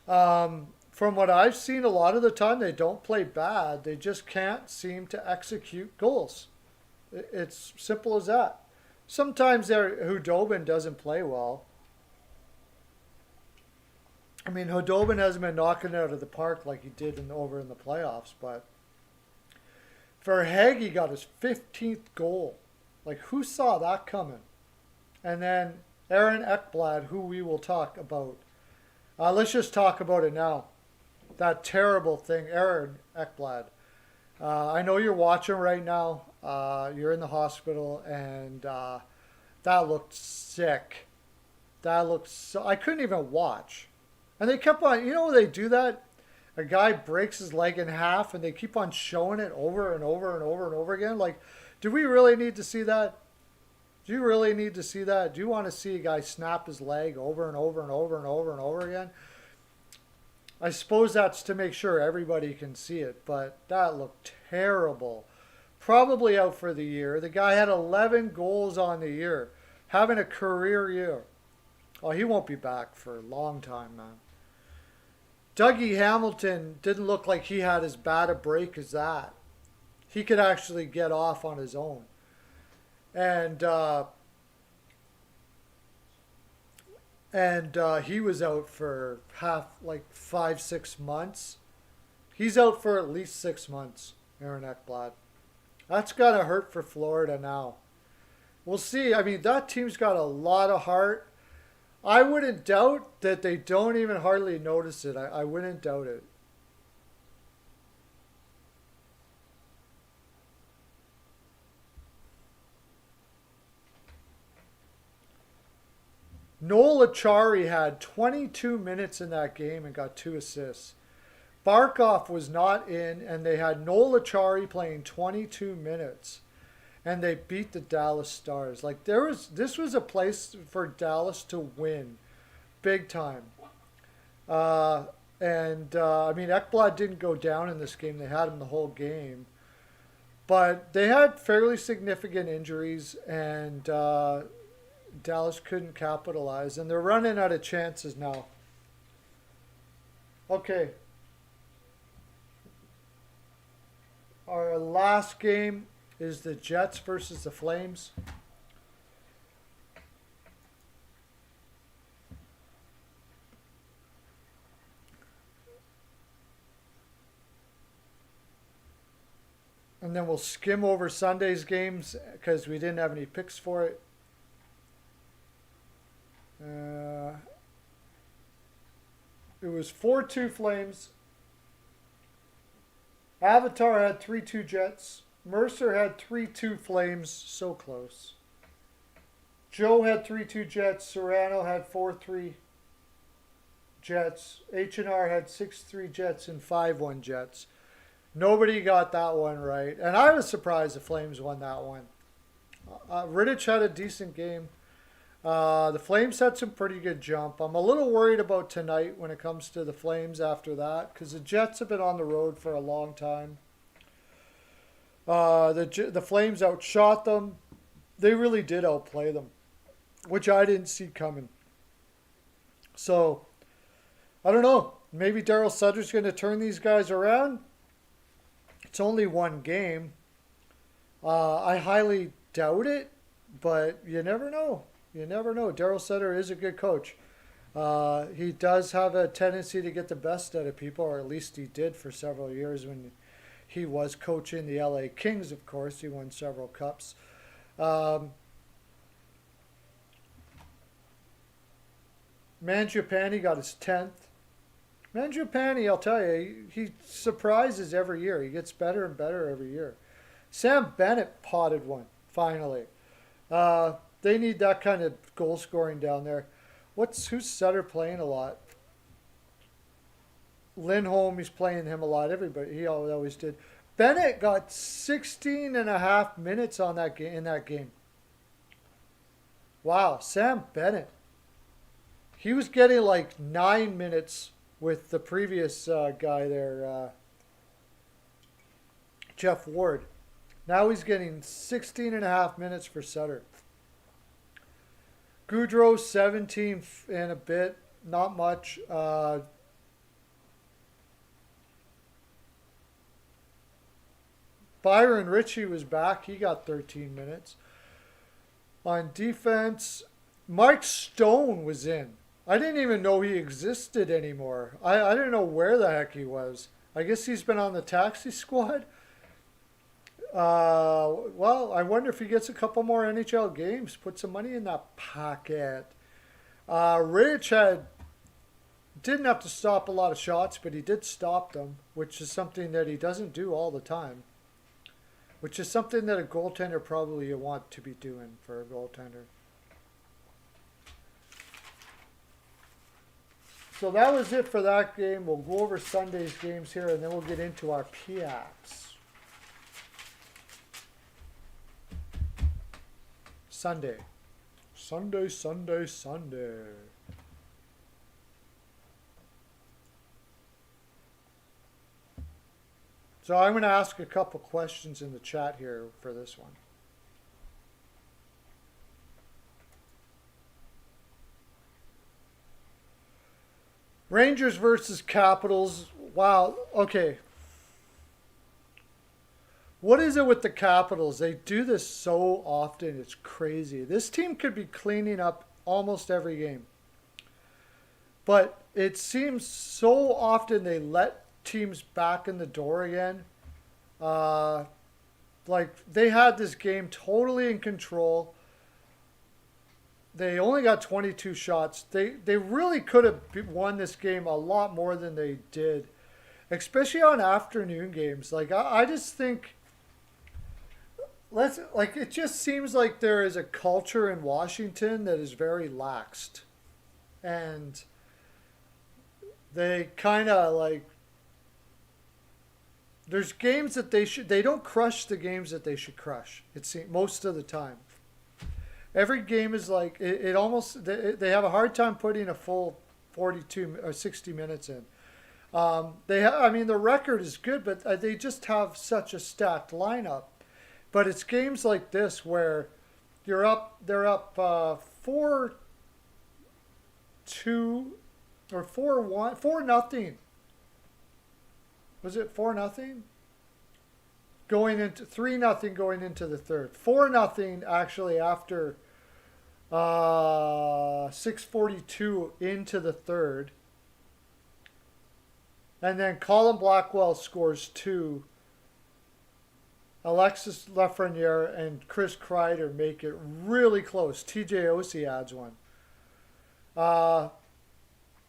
From what I've seen, a lot of the time they don't play bad. They just can't seem to execute goals. It's simple as that. Sometimes Hudobin doesn't play well. I mean, Hudobin hasn't been knocking it out of the park like he did over in the playoffs, but Verhaeghe got his 15th goal. Like, who saw that coming? And then Aaron Ekblad, who we will talk about. Let's just talk about it now. That terrible thing, Aaron Ekblad. I know you're watching right now. You're in the hospital, and that looked sick. That looked so. I couldn't even watch. And they kept on, they do that? A guy breaks his leg in half and they keep on showing it over and over and over and over again. Like, do we really need to see that? Do you really need to see that? Do you want to see a guy snap his leg over and over and over and over and over again? I suppose that's to make sure everybody can see it, but that looked terrible. Probably out for the year. The guy had 11 goals on the year, having a career year. Oh, he won't be back for a long time, man. Dougie Hamilton didn't look like he had as bad a break as that. He could actually get off on his own. And he was out for 5-6 months. He's out for at least 6 months, Aaron Ekblad. That's got to hurt for Florida now. We'll see. I mean, that team's got a lot of heart. I wouldn't doubt that they don't even hardly notice it. I wouldn't doubt it. Noel Achari had 22 minutes in that game and got 2 assists. Barkov was not in, and they had Noel Achari playing 22 minutes. And they beat the Dallas Stars. Like this was a place for Dallas to win, big time. I mean, Ekblad didn't go down in this game. They had him the whole game, but they had fairly significant injuries, and Dallas couldn't capitalize, and they're running out of chances now. Okay. Our last game is the Jets versus the Flames. And then we'll skim over Sunday's games because we didn't have any picks for it. It was 4-2 Flames. Avatar had 3-2 Jets. Mercer had 3-2 Flames, so close. Joe had 3-2 Jets. Serrano had 4-3 Jets. H&R had 6-3 Jets and 5-1 Jets. Nobody got that one right. And I was surprised the Flames won that one. Rittich had a decent game. The Flames had some pretty good jump. I'm a little worried about tonight when it comes to the Flames after that because the Jets have been on the road for a long time. The Flames outshot them. They really did outplay them, which I didn't see coming. So, I don't know. Maybe Daryl Sutter's going to turn these guys around. It's only one game. I highly doubt it, but you never know. You never know. Daryl Sutter is a good coach. He does have a tendency to get the best out of people, or at least he did for several years when he was coaching the LA Kings, of course. He won several cups. Mangiapane got his 10th. Mangiapane, I'll tell you, he surprises every year. He gets better and better every year. Sam Bennett potted one, finally. They need that kind of goal scoring down there. Who's Sutter playing a lot? Lindholm, he's playing him a lot. Everybody, he always did. Bennett got 16 and a half minutes on that in that game. Wow, Sam Bennett. He was getting like 9 minutes with the previous guy there, Jeff Ward. Now he's getting 16 and a half minutes for Sutter. Goudreau, 17 and a bit. Not much. Byron Ritchie was back. He got 13 minutes. On defense, Mike Stone was in. I didn't even know he existed anymore. I didn't know where the heck he was. I guess he's been on the taxi squad. Well, I wonder if he gets a couple more NHL games. Put some money in that pocket. Rich didn't have to stop a lot of shots, but he did stop them, which is something that he doesn't do all the time. Which is something that a goaltender probably you want to be doing for a goaltender. So that was it for that game. We'll go over Sunday's games here, and then we'll get into our PX. Sunday. Sunday, Sunday, Sunday. So I'm going to ask a couple questions in the chat here for this one. Rangers versus Capitals. Wow. Okay. What is it with the Capitals? They do this so often. It's crazy. This team could be cleaning up almost every game. But it seems so often they let teams back in the door again. Like they had this game totally in control. They only got 22 shots. They really could have won this game a lot more than they did, especially on afternoon games. Like I just think, it just seems like there is a culture in Washington that is very laxed, and they kind of like. There's games that they don't crush the games that they should crush. It seems most of the time. Every game is like it almost they have a hard time putting a full 42 or 60 minutes in. I mean the record is good, but they just have such a stacked lineup. But it's games like this where they're up 4-2 or 4-1, 4-0. Was it 4-0? Going into 3-0 going into the third. 4-0 actually after 6:42 into the third. And then Colin Blackwell scores 2. Alexis Lafreniere and Chris Kreider make it really close. TJ Oshie adds one.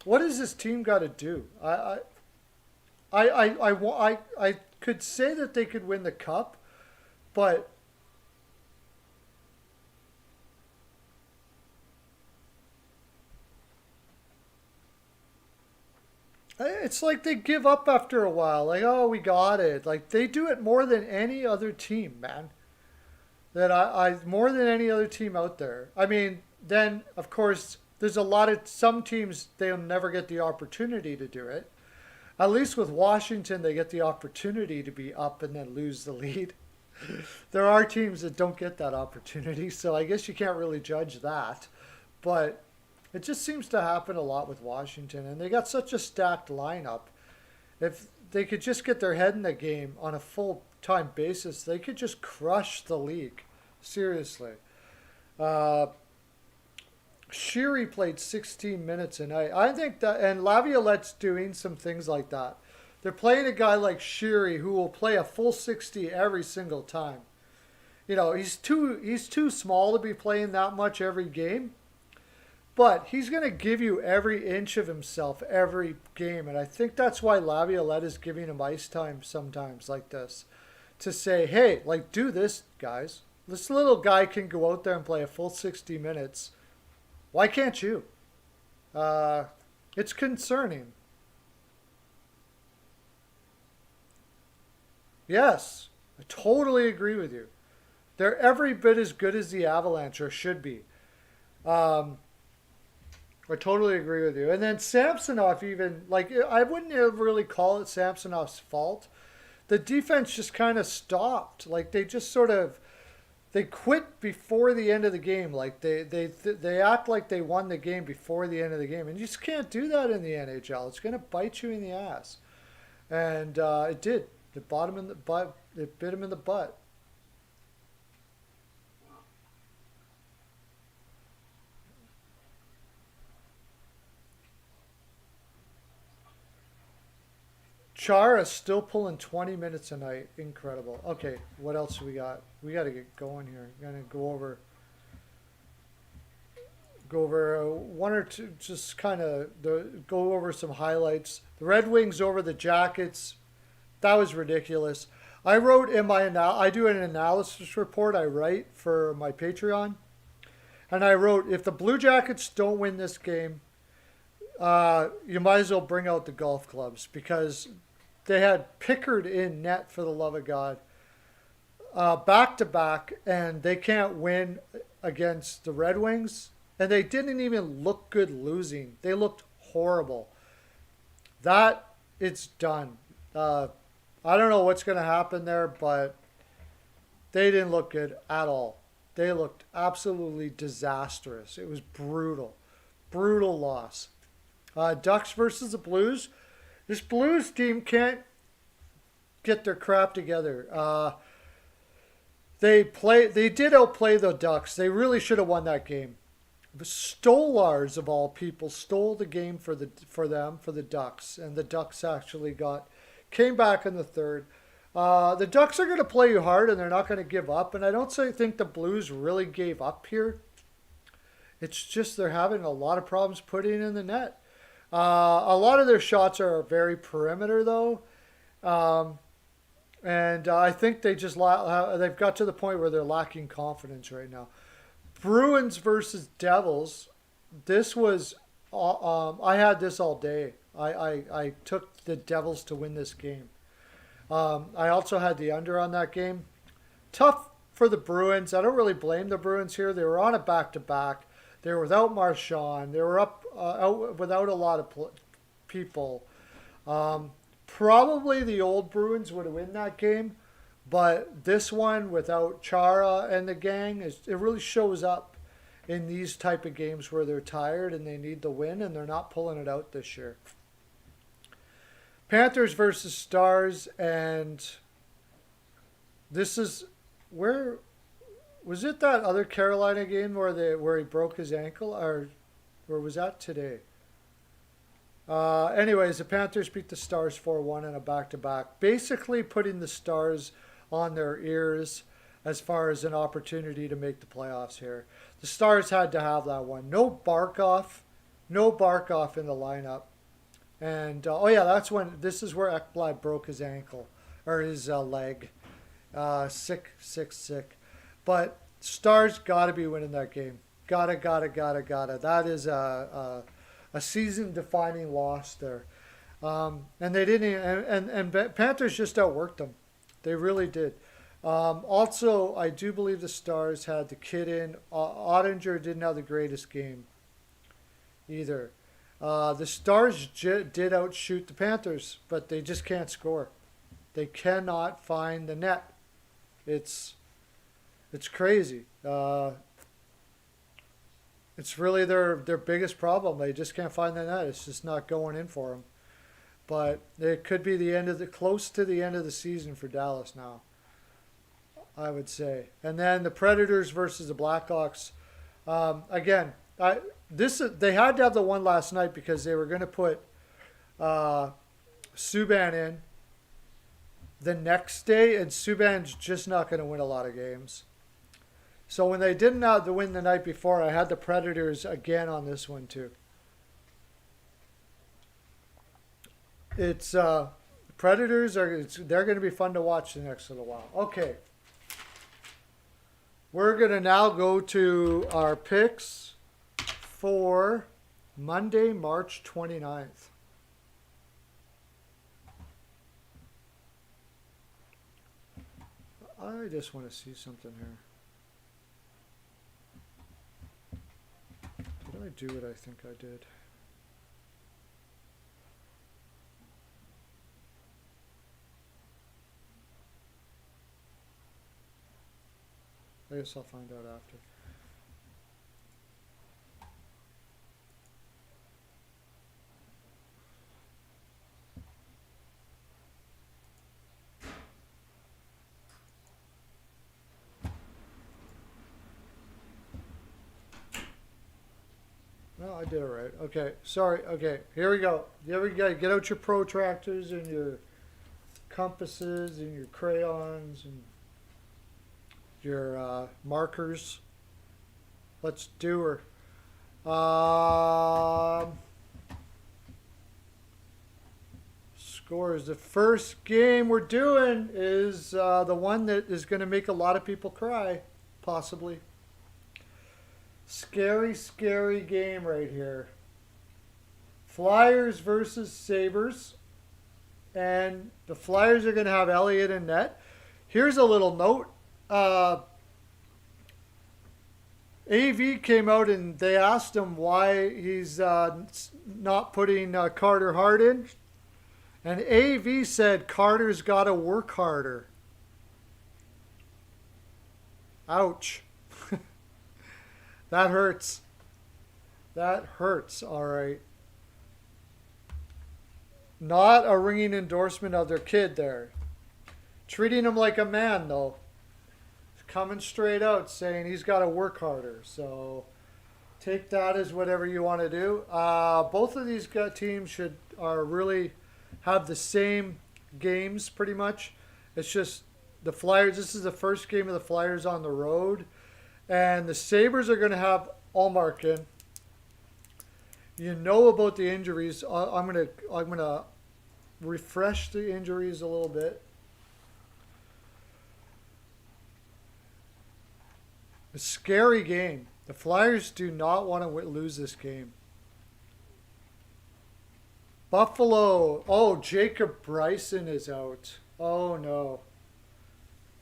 What does this team got to do? I could say that they could win the cup, but it's like they give up after a while. Like, oh, we got it. Like they do it more than any other team, man. That I more than any other team out there. I mean, then of course there's some teams they'll never get the opportunity to do it. At least with Washington, they get the opportunity to be up and then lose the lead. There are teams that don't get that opportunity, so I guess you can't really judge that. But it just seems to happen a lot with Washington, and they got such a stacked lineup. If they could just get their head in the game on a full-time basis, they could just crush the league. Seriously. Sheary played 16 minutes a night. I think that, and Laviolette's doing some things like that. They're playing a guy like Sheary who will play a full 60 every single time. You know, he's too small to be playing that much every game, but he's going to give you every inch of himself every game, and I think that's why Laviolette is giving him ice time sometimes like this, to say, hey, like do this, guys. This little guy can go out there and play a full 60 minutes. Why can't you? It's concerning. Yes, I totally agree with you. They're every bit as good as the Avalanche, or should be. I totally agree with you. And then Samsonov even, like, I wouldn't really call it Samsonov's fault. The defense just kind of stopped. Like, they just sort of, they quit before the end of the game. Like they act like they won the game before the end of the game, and you just can't do that in the NHL. It's going to bite you in the ass, and it did. It bit him in the butt. It bit him in the butt. Chara still pulling 20 minutes a night. Incredible. Okay, what else do we got? We got to get going here. We're gonna go over one or two, just kind of go over some highlights. The Red Wings over the Jackets. That was ridiculous. I wrote in I do an analysis report I write for my Patreon. And I wrote, if the Blue Jackets don't win this game, you might as well bring out the golf clubs, because they had Pickard in net, for the love of God, back to back, and they can't win against the Red Wings. And they didn't even look good losing. They looked horrible. It's done. I don't know what's going to happen there, but they didn't look good at all. They looked absolutely disastrous. It was brutal. Brutal loss. Ducks versus the Blues. This Blues team can't get their crap together. They did outplay the Ducks. They really should have won that game. The Stolars, of all people, stole the game for the Ducks, and the Ducks actually came back in the third. The Ducks are going to play you hard, and they're not going to give up. And I don't think the Blues really gave up here. It's just they're having a lot of problems putting in the net. A lot of their shots are very perimeter, though. And I think they've got to the point where they're lacking confidence right now. Bruins versus Devils. This was, I had this all day. I took the Devils to win this game. I also had the under on that game. Tough for the Bruins. I don't really blame the Bruins here. They were on a back-to-back. They were without Marchand. They were out without a lot of people. Probably the old Bruins would have won that game. But this one, without Chara and the gang, it really shows up in these type of games where they're tired and they need the win, and they're not pulling it out this year. Panthers versus Stars, and this is where was it that other Carolina game where he broke his ankle, or was that today? Anyways, the Panthers beat the Stars 4-1 in a back-to-back, basically putting the Stars on their ears as far as an opportunity to make the playoffs here. The Stars had to have that one. No Barkov in the lineup. And, this is where Ekblad broke his ankle, or his leg. Sick. But Stars got to be winning that game. Gotta. That is a season-defining loss there. And they didn't, and Panthers just outworked them. They really did. Also, I do believe the Stars had the kid in. Ottinger didn't have the greatest game either. The Stars did outshoot the Panthers, but they just can't score. They cannot find the net. It's crazy. It's really their biggest problem. They just can't find the net. It's just not going in for them. But it could be close to the end of the season for Dallas now, I would say. And then the Predators versus the Blackhawks. Again, they had to have the one last night because they were going to put Subban in the next day, and Subban's just not going to win a lot of games. So when they didn't have the win the night before, I had the Predators again on this one too. It's Predators they're going to be fun to watch the next little while. Okay. We're going to now go to our picks for Monday, March 29th. I just want to see something here. Did I do what I think I did? I guess I'll find out after. No, I did it right. Okay, sorry. Okay, here we go. Get out your protractors and your compasses and your crayons and your markers. Let's do her. Scores. The first game we're doing is the one that is going to make a lot of people cry, possibly. Scary, scary game right here. Flyers versus Sabres. And the Flyers are going to have Elliott in net. Here's a little note. AV came out and they asked him why he's not putting Carter Hart in. And AV said Carter's got to work harder. Ouch. That hurts. That hurts, all right. Not a ringing endorsement of their kid there. Treating him like a man, though. Coming straight out saying he's got to work harder. So take that as whatever you want to do. Both of these teams are really have the same games pretty much. It's just the Flyers. This is the first game of the Flyers on the road. And the Sabres are going to have Allmark in. You know about the injuries. I'm gonna refresh the injuries a little bit. A scary game. The Flyers do not want to lose this game. Buffalo. Oh, Jacob Bryson is out. Oh no.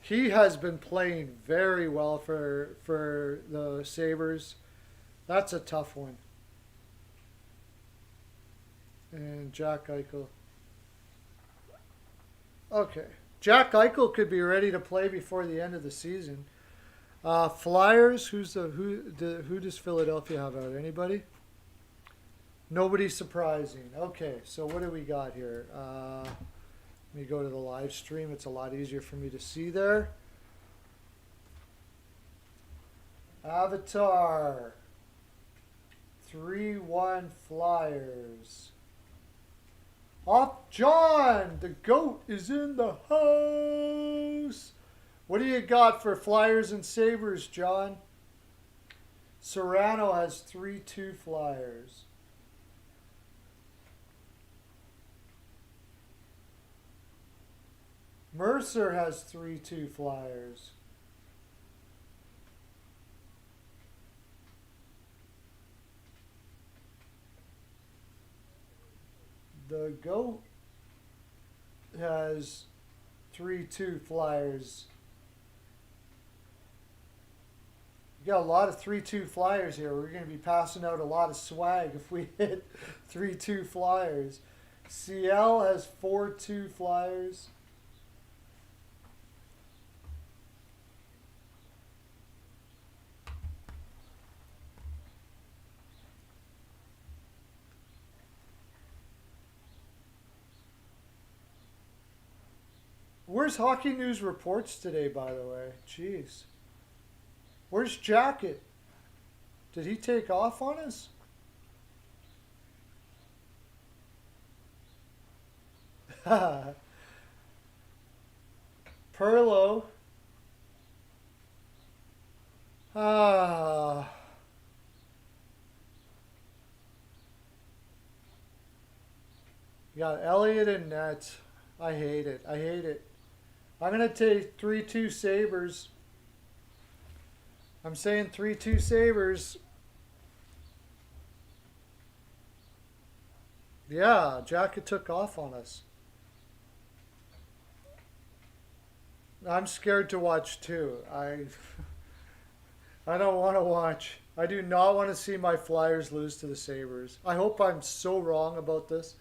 He has been playing very well for the Sabres. That's a tough one. And Jack Eichel. Okay. Jack Eichel could be ready to play before the end of the season. Flyers, who does Philadelphia have out? Anybody? Nobody surprising. Okay, so what do we got here? Let me go to the live stream. It's a lot easier for me to see there. Avatar. 3-1 Flyers. Off John! The GOAT is in the house! What do you got for Flyers and Sabres, John? Serrano has 3-2 Flyers. Mercer has 3-2 Flyers. The GOAT has 3-2 Flyers. We got a lot of 3-2 Flyers here. We're going to be passing out a lot of swag if we hit 3-2 Flyers. CL has 4-2 Flyers. Where's Hockey News Reports today, by the way? Jeez. Where's Jacket? Did he take off on us? Perlo. You got Elliott and net. I hate it. I hate it. I'm going to take 3-2 Sabres. I'm saying 3-2 Sabres. Yeah, Jacket took off on us. I'm scared to watch too. I don't want to watch. I do not want to see my Flyers lose to the Sabres. I hope I'm so wrong about this.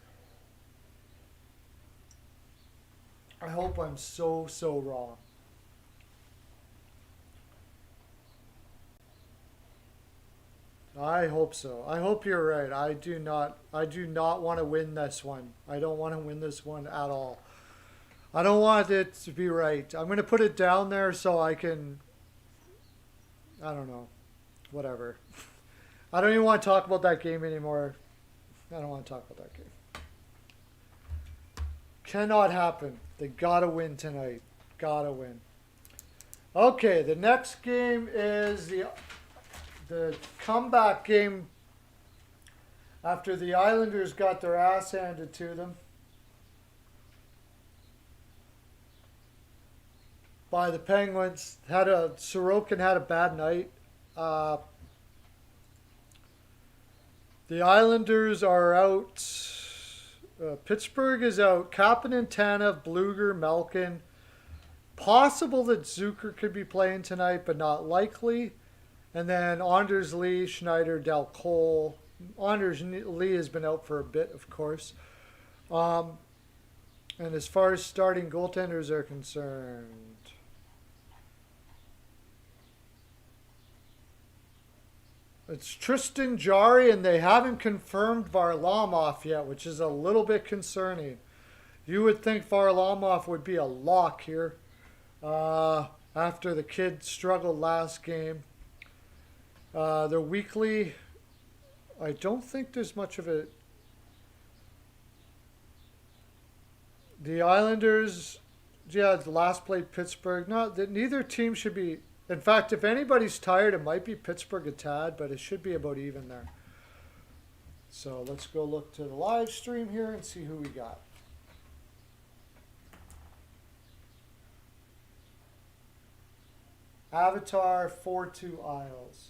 I hope I'm so wrong. I hope so. I hope you're right. I do not want to win this one. I don't want to win this one at all. I don't want it to be right. I'm going to put it down there so I can, I don't know, whatever. I don't even want to talk about that game anymore. I don't want to talk about that game. Cannot happen. They gotta win tonight. Gotta win. Okay, the next game is the comeback game after the Islanders got their ass handed to them by the Penguins. Sorokin had a bad night. The Islanders are out. Pittsburgh is out. Kapanen, Tanev, Bluger, Malkin. Possible that Zucker could be playing tonight, but not likely. And then Anders Lee, Schneider, Del Cole. Anders Lee has been out for a bit, of course. And as far as starting goaltenders are concerned, it's Tristan Jarry, and they haven't confirmed Varlamov yet, which is a little bit concerning. You would think Varlamov would be a lock here after the kid struggled last game. Their weekly, I don't think there's much of it. The Islanders, the last played Pittsburgh. Neither team should be. In fact, if anybody's tired, it might be Pittsburgh a tad, but it should be about even there. So let's go look to the live stream here and see who we got. Avatar 42 Isles.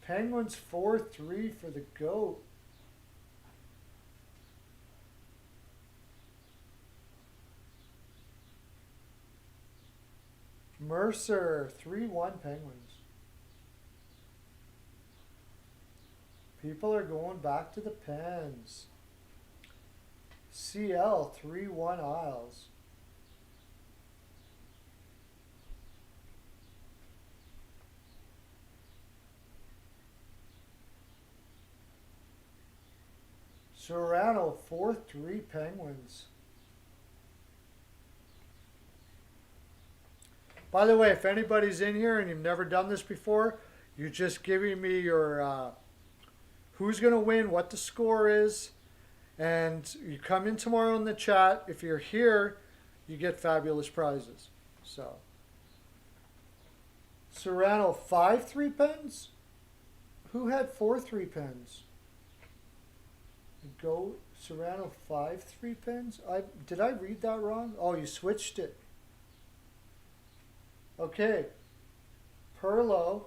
Penguins 4-3 for the GOAT. Mercer 3-1 Penguins. People are going back to the Pens. CL 3-1 Isles. Serrano 4-3 Penguins. By the way, if anybody's in here and you've never done this before, you're just giving me your who's going to win, what the score is, and you come in tomorrow in the chat. If you're here, you get fabulous prizes. So, Serrano 5-3 Pens? Who had 4-3 Pens? Go Serrano 5-3 Pens? Did I read that wrong? Oh, you switched it. Okay. Perlo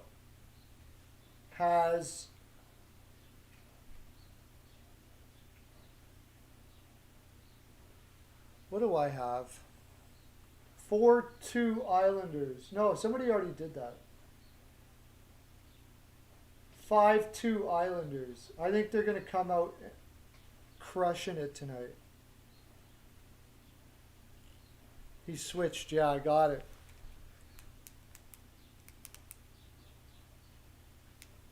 has what do I have? 4-2 Islanders. No, somebody already did that. 5-2 Islanders. I think they're going to come out crushing it tonight. He switched. Yeah, I got it.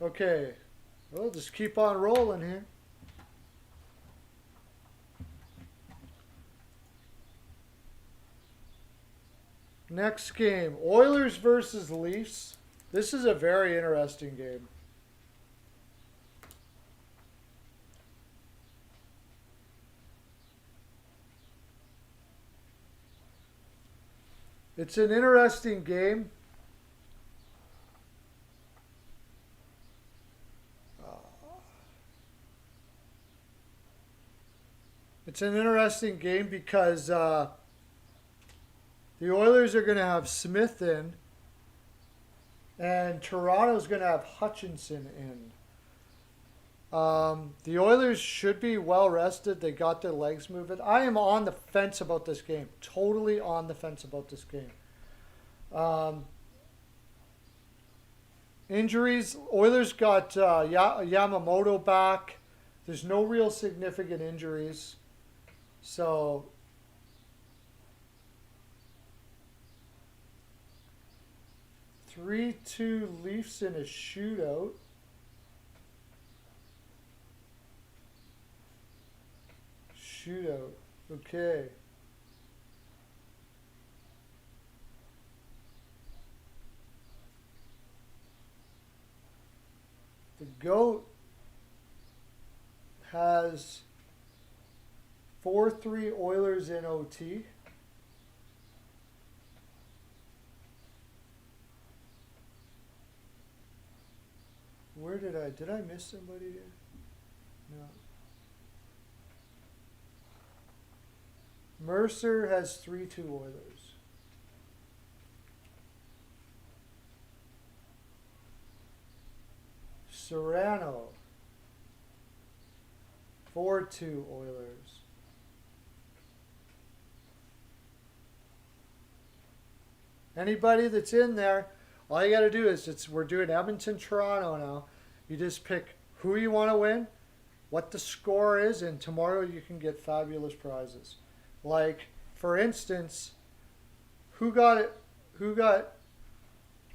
Okay. Well, just keep on rolling here. Next game, Oilers versus Leafs. This is a very interesting game. It's an interesting game. It's an interesting game because the Oilers are going to have Smith in, and Toronto's going to have Hutchinson in. The Oilers should be well rested. They got their legs moving. I am on the fence about this game. Totally on the fence about this game. Injuries. Oilers got Yamamoto back. There's no real significant injuries. So 3-2 Leafs in a shootout. Shootout. Okay. Goat has 4-3 Oilers in OT. Where did I miss somebody here? No. Mercer has 3-2 Oilers. Serrano 4-2 Oilers. Anybody that's in there, all you got to do is we're doing Edmonton, Toronto now. You just pick who you want to win, what the score is, and tomorrow you can get fabulous prizes. Like, for instance, who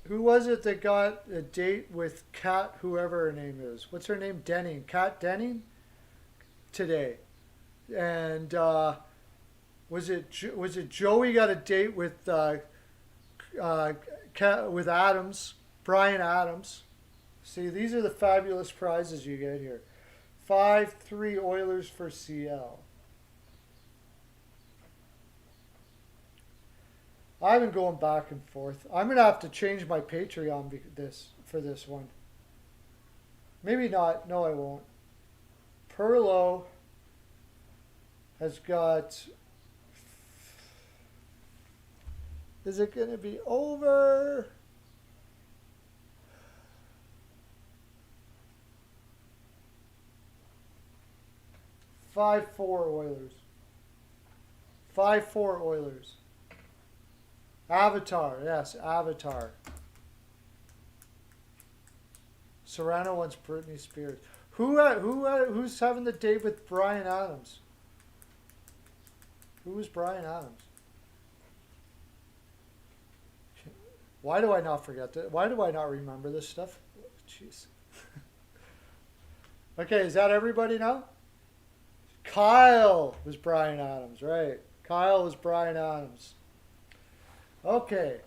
was it that got a date with Kat, whoever her name is? What's her name? Denning. Kat Denning today. And was it Joey got a date with Adams, Brian Adams? See, these are the fabulous prizes you get here. 5-3 Oilers for CL. I've been going back and forth. I'm going to have to change my Patreon for this one. Maybe not. No, I won't. Perlo has got... Is it going to be over? $5-4 Oilers. 5-4 Oilers. Avatar, yes, Avatar. Serrano wants Britney Spears. Who's having the date with Brian Adams? Who is Brian Adams? Why do I not forget that? Why do I not remember this stuff? Jeez. Okay, is that everybody now? Kyle was Brian Adams, right? Kyle was Brian Adams. Okay.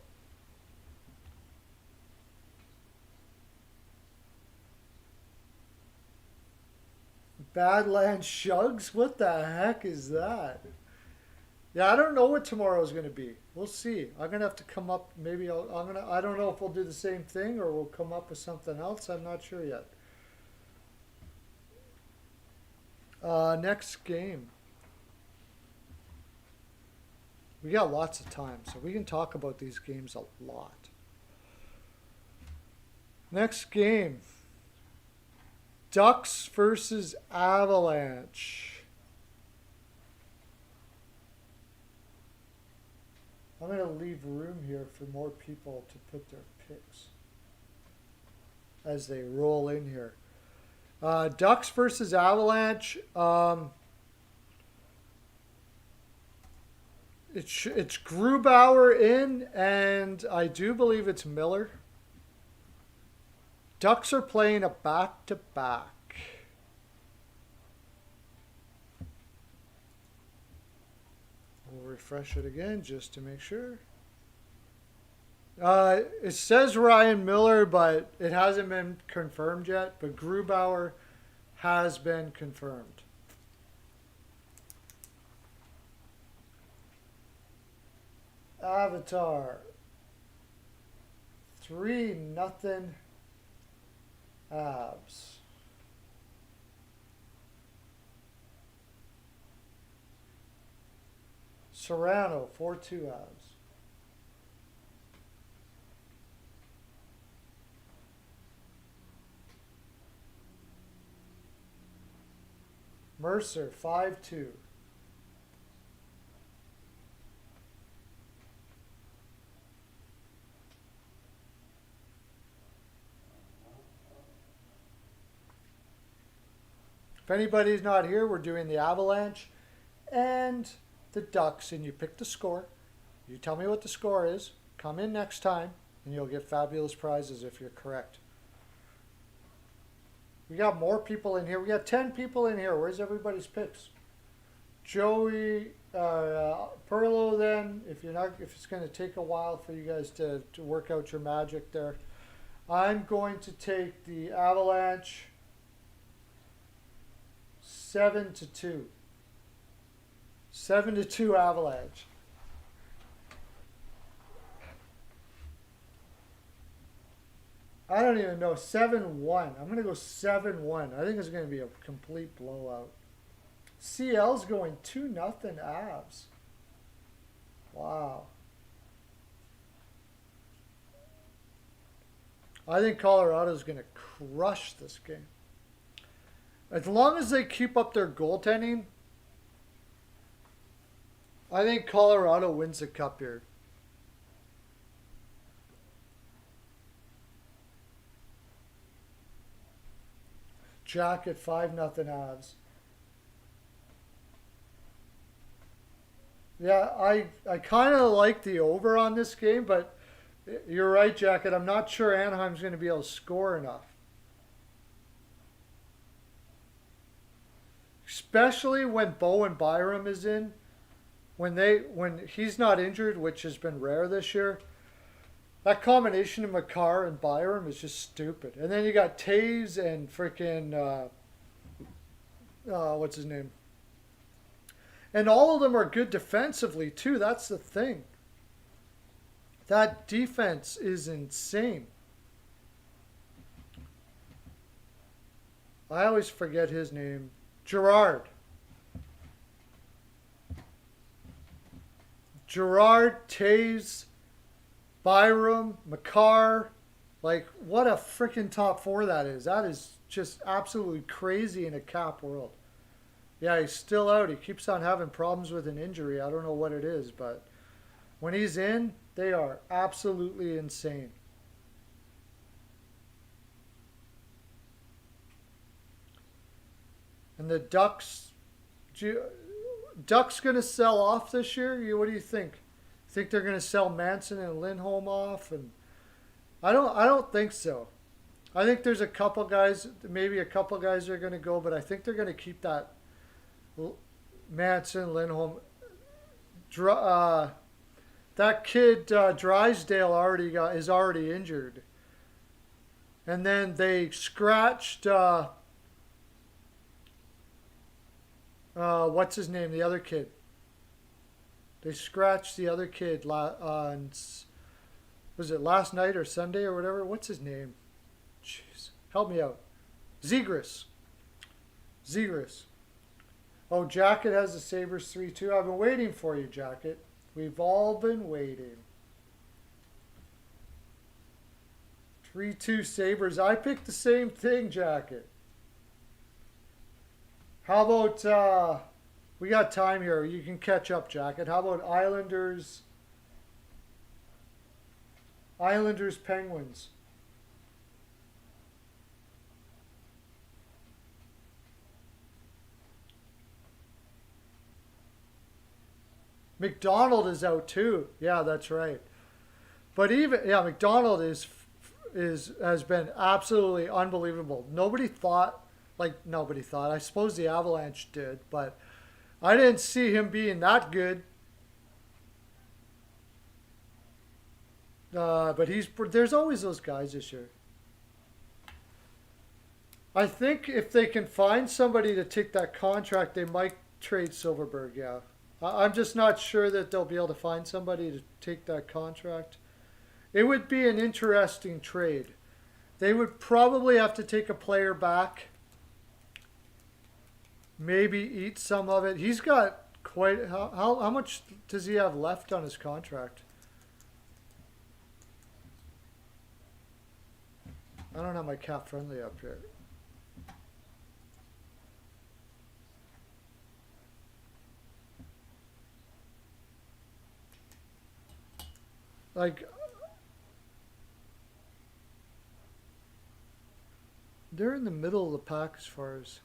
Badlands Shugs? What the heck is that? Yeah, I don't know what tomorrow's going to be. We'll see. I'm going to have to come up, maybe I don't know if we'll do the same thing or we'll come up with something else. I'm not sure yet. Next game. We got lots of time, so we can talk about these games a lot. Next game. Ducks versus Avalanche. I'm going to leave room here for more people to put their picks as they roll in here. Ducks versus Avalanche. It's Grubauer in, and I do believe it's Miller. Ducks are playing a back-to-back. We'll refresh it again just to make sure. It says Ryan Miller, but it hasn't been confirmed yet. But Grubauer has been confirmed. Avatar. 3-0 Avs. Serrano, 4-2 Avs. Mercer, 5-2. If anybody's not here, we're doing the Avalanche and the Ducks, and you pick the score. You tell me what the score is. Come in next time, and you'll get fabulous prizes if you're correct. We got more people in here. We got 10 people in here. Where's everybody's picks? Joey, Perlo. Then, if it's going to take a while for you guys to work out your magic there, I'm going to take the Avalanche 7-2. 7-2 Avalanche. I don't even know. 7-1. I'm going to go 7-1. I think it's going to be a complete blowout. CL's going 2-0 Avs. Wow. I think Colorado's going to crush this game. As long as they keep up their goaltending, I think Colorado wins the cup here. Jack at 5-0 Avs. Yeah, I kind of like the over on this game, but you're right, Jacket. I'm not sure Anaheim's going to be able to score enough. Especially when Bowen Byram is in. When he's not injured, which has been rare this year. That combination of Makar and Byram is just stupid. And then you got Taves and freaking what's his name? And all of them are good defensively too. That's the thing. That defense is insane. I always forget his name. Gerard, Taves, Byram, Makar. Like, what a freaking top four that is. That is just absolutely crazy in a cap world. Yeah, he's still out. He keeps on having problems with an injury. I don't know what it is, but when he's in, they are absolutely insane. And the Ducks going to sell off this year? What do you think? Think they're going to sell Manson and Lindholm off? And I don't think so. I think there's a couple guys, maybe a couple guys are going to go, but I think they're going to keep that Manson, Lindholm. That kid Drysdale is already injured. And then they scratched what's his name? The other kid. They scratched the other kid on, was it last night or Sunday or whatever? What's his name? Jeez. Help me out. Zegras. Oh, Jacket has the Sabres 3-2. I've been waiting for you, Jacket. We've all been waiting. 3-2 Sabres. I picked the same thing, Jacket. How about, we got time here. You can catch up, Jacket. How about Islanders, Penguins? McDonald is out too. Yeah, that's right. But McDonald has been absolutely unbelievable. Nobody thought. I suppose the Avalanche did, but I didn't see him being that good. But there's always those guys this year. I think if they can find somebody to take that contract, they might trade Silverberg, yeah. I'm just not sure that they'll be able to find somebody to take that contract. It would be an interesting trade. They would probably have to take a player back. Maybe eat some of it. He's got quite... How much does he have left on his contract? I don't have my cap friendly up here. Like, they're in the middle of the pack as far as...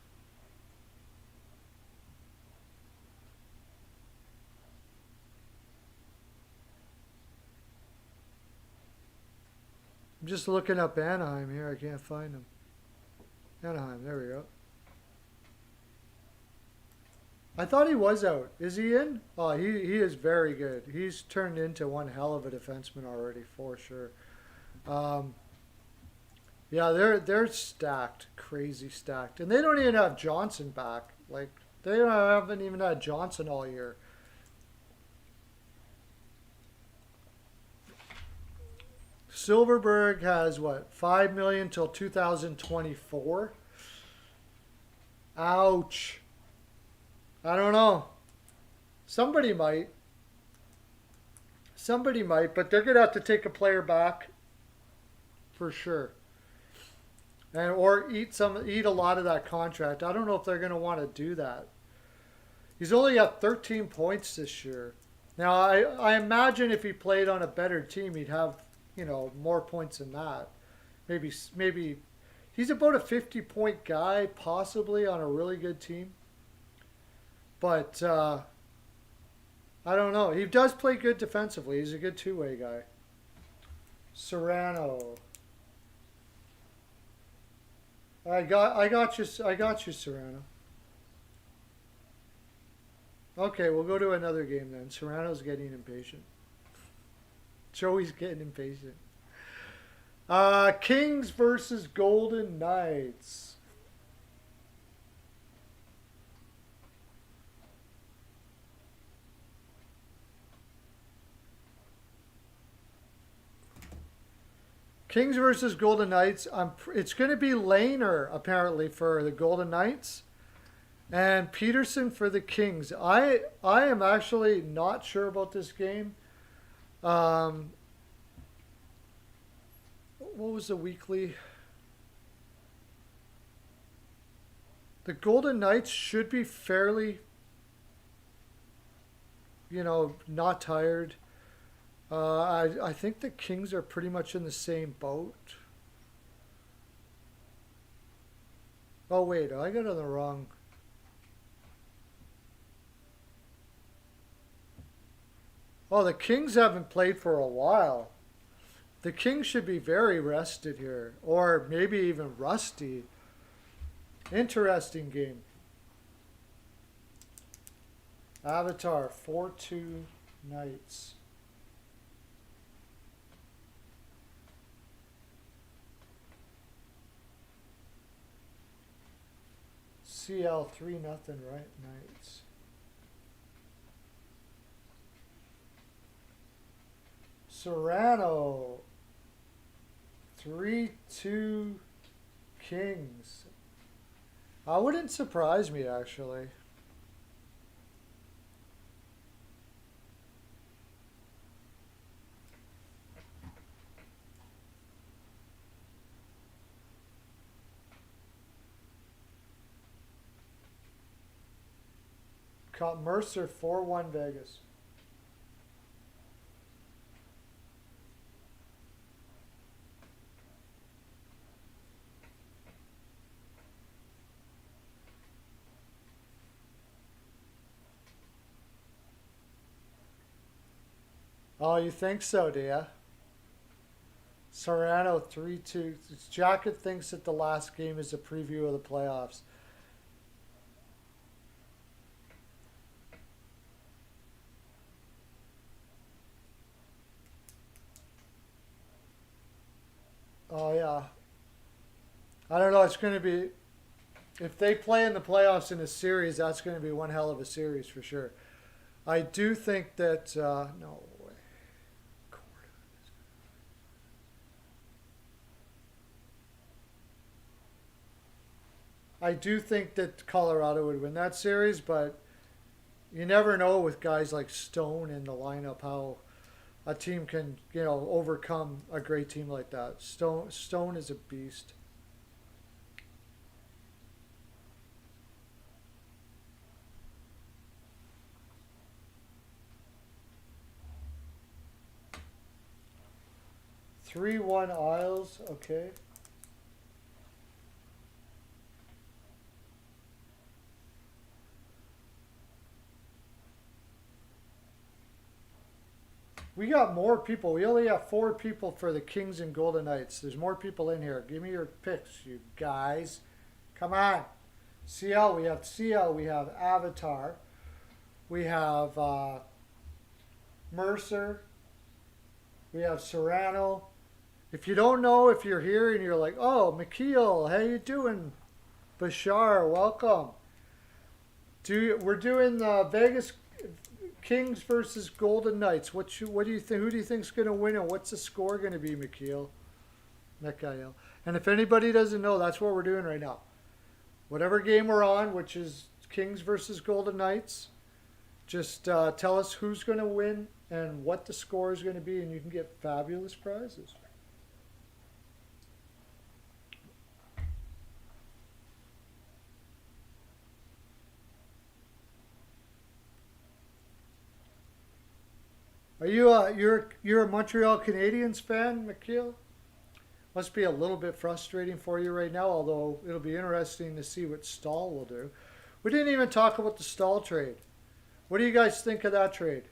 I'm just looking up Anaheim here. I can't find them. Anaheim, there we go. I thought he was out. Is he in? Oh, he is very good. He's turned into one hell of a defenseman already, for sure. Yeah, they're stacked, crazy stacked, and they don't even have Johnson back. Like haven't even had Johnson all year. Silverberg has what 5 million till 2024. Ouch. I don't know. Somebody might. Somebody might, but they're gonna have to take a player back for sure, and or eat a lot of that contract. I don't know if they're gonna want to do that. He's only got 13 points this year. Now I imagine if he played on a better team, he'd have more points than that. Maybe he's about a 50-point guy, possibly on a really good team. But I don't know. He does play good defensively. He's a good two-way guy. Serrano. I got you, Serrano. Okay, we'll go to another game then. Serrano's getting impatient. Joey's getting impatient. Kings versus Golden Knights. Kings versus Golden Knights. It's going to be Lehner apparently for the Golden Knights, and Peterson for the Kings. I am actually not sure about this game. What was the weekly? The Golden Knights should be fairly, not tired. I think the Kings are pretty much in the same boat. Oh wait, I got it on the wrong. Oh, the Kings haven't played for a while. The Kings should be very rested here, or maybe even rusty. Interesting game. Avatar 4-2 Knights. CL 3-0, right? Knights. Serrano 3-2 Kings. Wouldn't surprise me actually. Caught Mercer 4-1 Vegas. Oh, you think so, do ya? Serrano 3-2. Jacket thinks that the last game is a preview of the playoffs. Oh yeah. I don't know. It's going to be if they play in the playoffs in a series, that's going to be one hell of a series for sure. I do think that no way. I do think that Colorado would win that series, but you never know with guys like Stone in the lineup how a team can, overcome a great team like that. Stone is a beast. 3-1 Isles, okay. We got more people. We only have 4 people for the Kings and Golden Knights. There's more people in here. Give me your picks, you guys. Come on. CL, we have CL. We have Avatar. We have Mercer. We have Serrano. If you don't know, if you're here and you're like, oh, McKeel, how you doing? Bashar, welcome. We're doing Vegas Kings versus Golden Knights. What do you think? Who do you think's going to win, and what's the score going to be, Mikhail? And if anybody doesn't know, that's what we're doing right now. Whatever game we're on, which is Kings versus Golden Knights, just tell us who's going to win and what the score is going to be, and you can get fabulous prizes. Are you you're a Montreal Canadiens fan, McKeel? Must be a little bit frustrating for you right now, although it'll be interesting to see what Stahl will do. We didn't even talk about the Stahl trade. What do you guys think of that trade?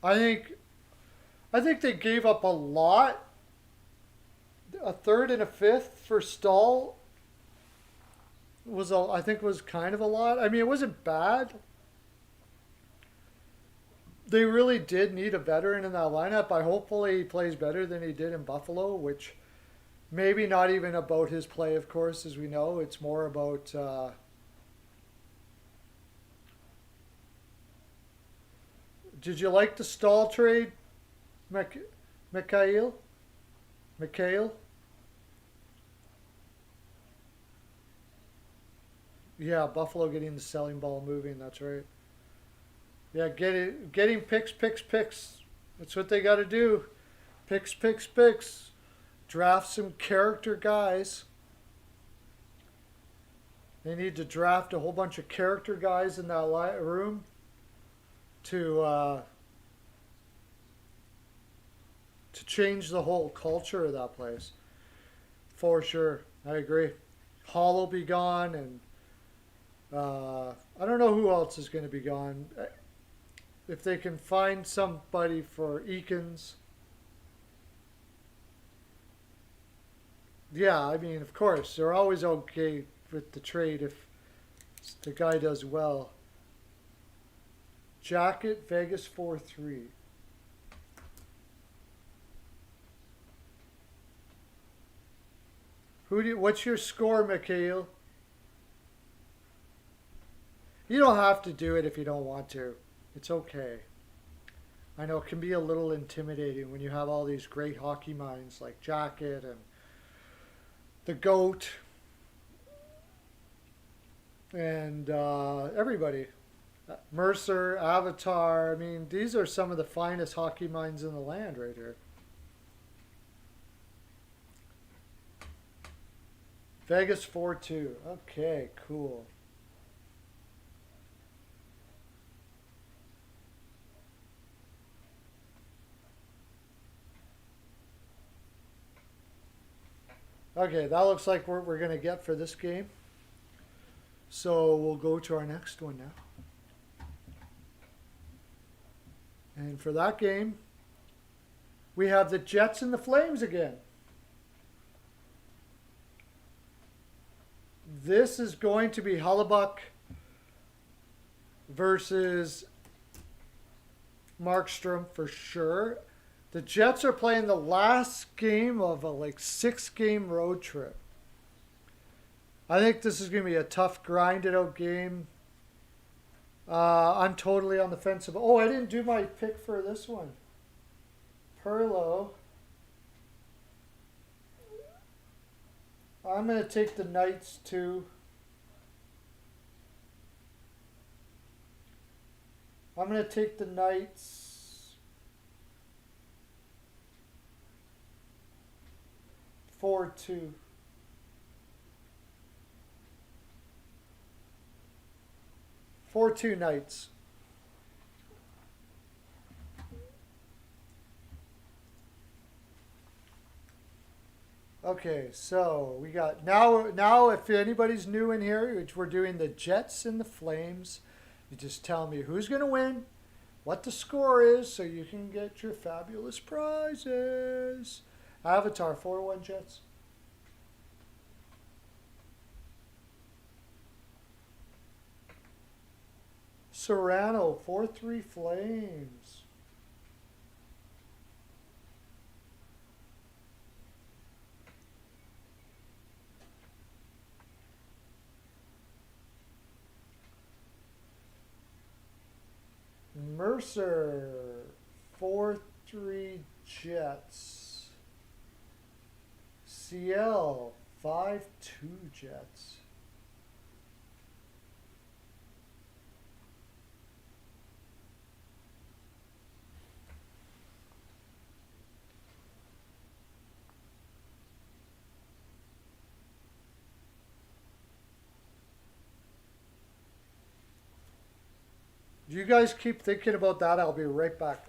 I think I think they gave up a lot. A third and a fifth for Stahl I think was kind of a lot. I mean, it wasn't bad. They really did need a veteran in that lineup. Hopefully he plays better than he did in Buffalo, which maybe not even about his play, of course, as we know. It's more about did you like the Stahl trade, Mikhail? Mikhail? Yeah, Buffalo getting the selling ball moving. That's right. Yeah, getting picks. That's what they got to do. Picks. Draft some character guys. They need to draft a whole bunch of character guys in that room to change the whole culture of that place. For sure, I agree. Hall will be gone, and I don't know who else is going to be gone. If they can find somebody for Eakins. Yeah, I mean, of course, they're always okay with the trade if the guy does well. Jacket, Vegas 4-3. What's your score, Mikhail? You don't have to do it if you don't want to. It's okay. I know it can be a little intimidating when you have all these great hockey minds like Jacket and the GOAT and everybody. Mercer, Avatar. I mean, these are some of the finest hockey minds in the land right here. Vegas 4-2. Okay, cool. Okay, that looks like what we're going to get for this game. So we'll go to our next one now. And for that game, we have the Jets and the Flames again. This is going to be Hellebuck versus Markstrom for sure. The Jets are playing the last game of a 6-game road trip. I think this is going to be a tough, grinded out game. I'm totally on the fence. Oh, I didn't do my pick for this one. Perlo. I'm going to take the Knights too. I'm going to take the Knights. 4-2. Knights. Okay, so we got now if anybody's new in here, which we're doing the Jets and the Flames, you just tell me who's going to win, what the score is, so you can get your fabulous prizes. Avatar 4-1 Jets. Serrano, 4-3 Flames. Mercer, 4-3 Jets. CL, 5-2 Jets. You guys keep thinking about that. I'll be right back.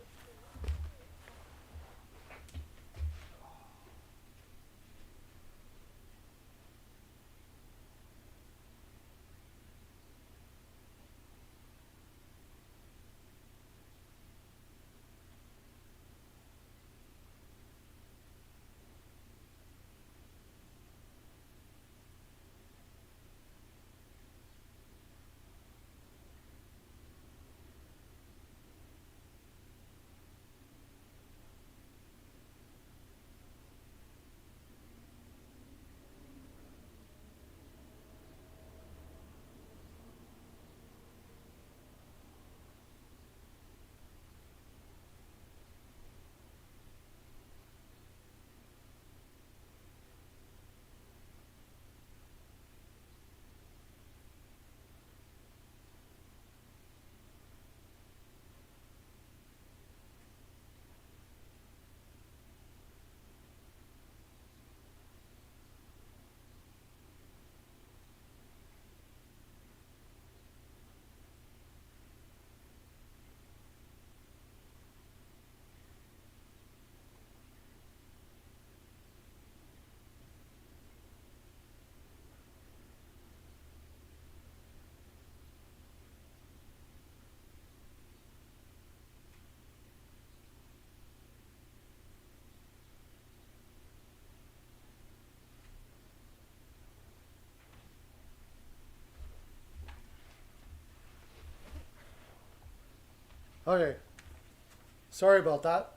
Okay. Sorry about that.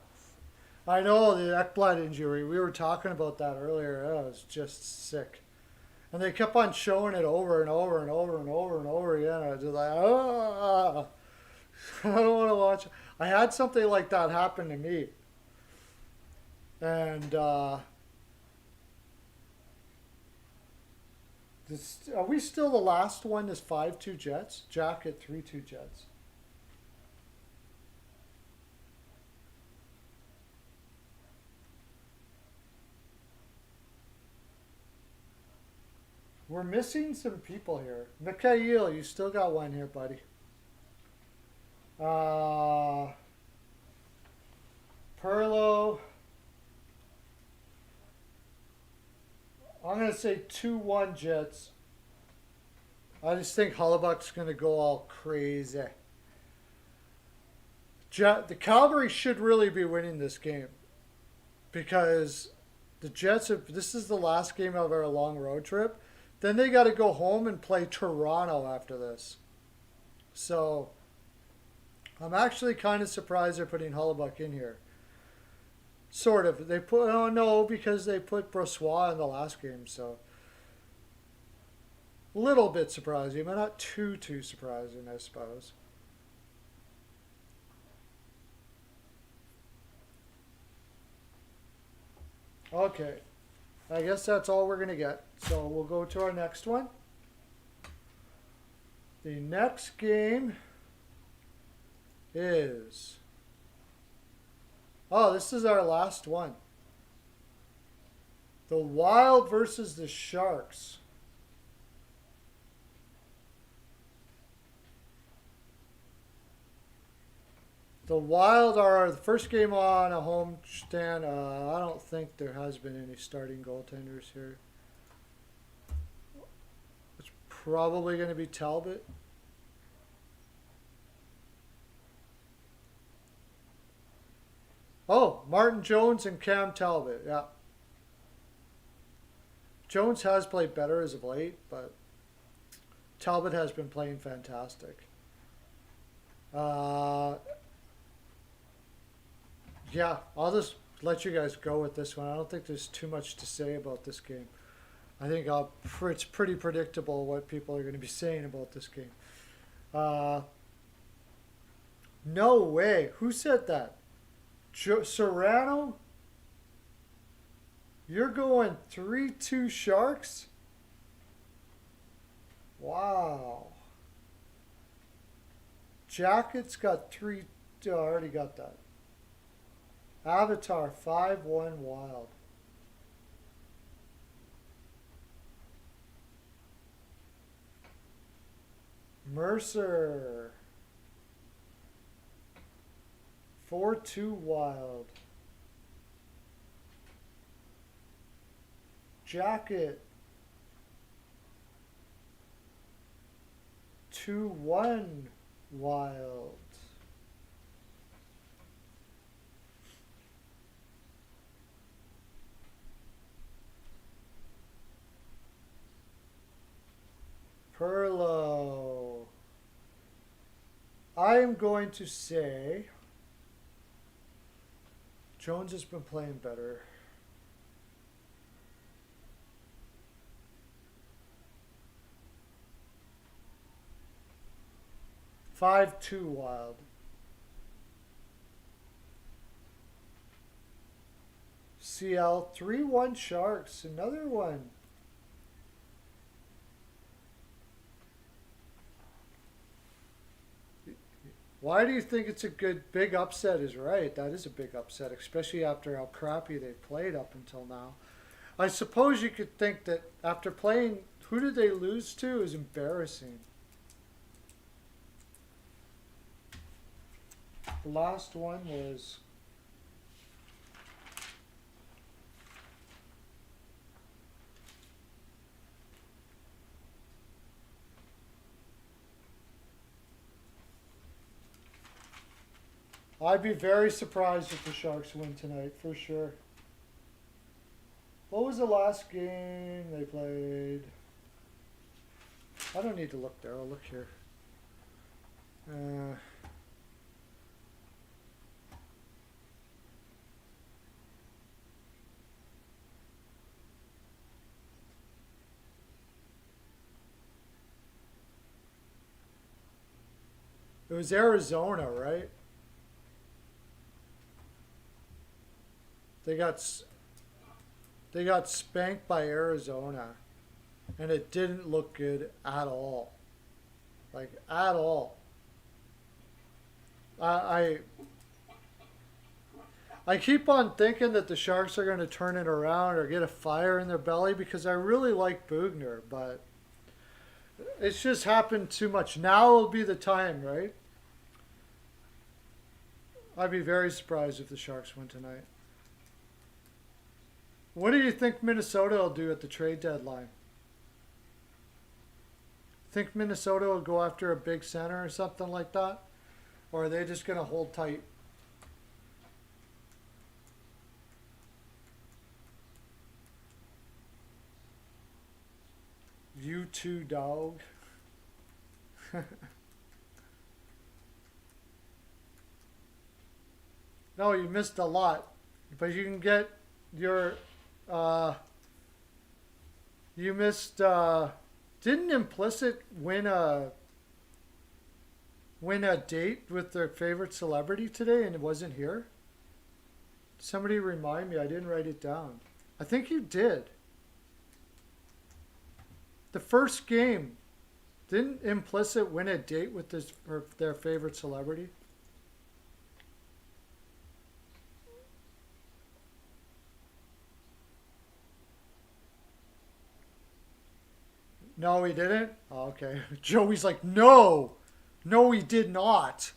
I know the Ekblad injury. We were talking about that earlier. That was just sick. And they kept on showing it over and over and over and over and over again. I was just like, oh, I don't want to watch it. I had something like that happen to me. And are we still the last one is 5-2 Jets? Jack at 3-2 Jets. We're missing some people here. Mikhail, you still got one here, buddy. Perlo. I'm going to say 2-1 Jets. I just think Hollebuck's going to go all crazy. The Calgary should really be winning this game because the Jets, this is the last game of our long road trip. Then they got to go home and play Toronto after this. So I'm actually kind of surprised they're putting Hollebuck in here. Sort of. They put, oh no, because they put Brossois in the last game. So a little bit surprising, but not too surprising, I suppose. Okay. I guess that's all we're going to get. So we'll go to our next one. The next game is... Oh, this is our last one. The Wild versus the Sharks. The Wild are the first game on a home stand. I don't think there has been any starting goaltenders here. It's probably going to be Talbot. Oh, Martin Jones and Cam Talbot. Yeah. Jones has played better as of late, but Talbot has been playing fantastic. Uh, yeah, I'll just let you guys go with this one. I don't think there's too much to say about this game. I think it's pretty predictable what people are going to be saying about this game. Uh, no way. Who said that? Serrano? You're going 3-2 Sharks? Wow. Jackets got 3. Oh, I already got that. Avatar 5-1 Wild. Mercer 4-2 Wild. Jacket 2-1 Wild. Perlo. I am going to say Jones has been playing better. Five-two Wild. CL 3-1 Sharks. Another one. Why do you think it's a good big upset is right? That is a big upset, especially after how crappy they played up until now. I suppose you could think that after playing, who did they lose to is embarrassing. The last one was I'd be very surprised if the Sharks win tonight, for sure. What was the last game they played? I don't need to look there. I'll look here. It was Arizona, right? They got spanked by Arizona, and it didn't look good at all. Like at all. I keep on thinking that the Sharks are going to turn it around or get a fire in their belly because I really like Bugner, but it's just happened too much. Now will be the time, right? I'd be very surprised if the Sharks win tonight. What do you think Minnesota will do at the trade deadline? Think Minnesota will go after a big center or something like that? Or are they just going to hold tight? You too, dog. No, you missed a lot. But you can get your... you missed... didn't Implicit win a date with their favorite celebrity today and it wasn't here? Somebody remind me. I didn't write it down. I think you did. The first game, didn't Implicit win a date with their favorite celebrity? No, he didn't? Oh, okay. Joey's like, no, he did not.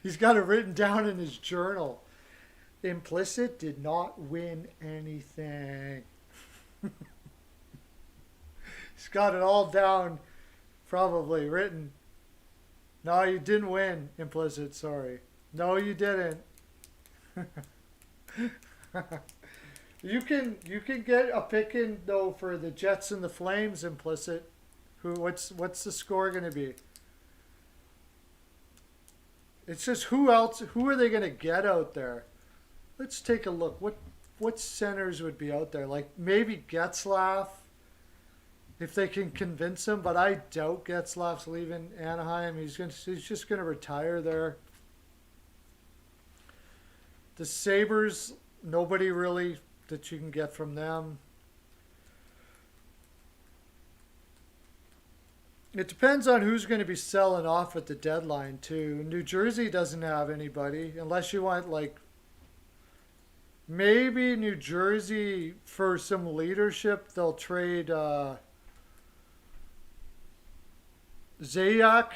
He's got it written down in his journal. Implicit did not win anything. He's got it all down, probably written. No, you didn't win, Implicit, sorry. No, you didn't. You can get a pick in though for the Jets and the Flames, Implicit. What's the score gonna be? It's just who else? Who are they going to get out there? Let's take a look. What centers would be out there? Like maybe Getzlaff, if they can convince him. But I doubt Getzlaff's leaving Anaheim. He's just going to retire there. The Sabres, nobody really that you can get from them. It depends on who's going to be selling off at the deadline, too. New Jersey doesn't have anybody, unless you want, like, maybe New Jersey, for some leadership, they'll trade Zayak.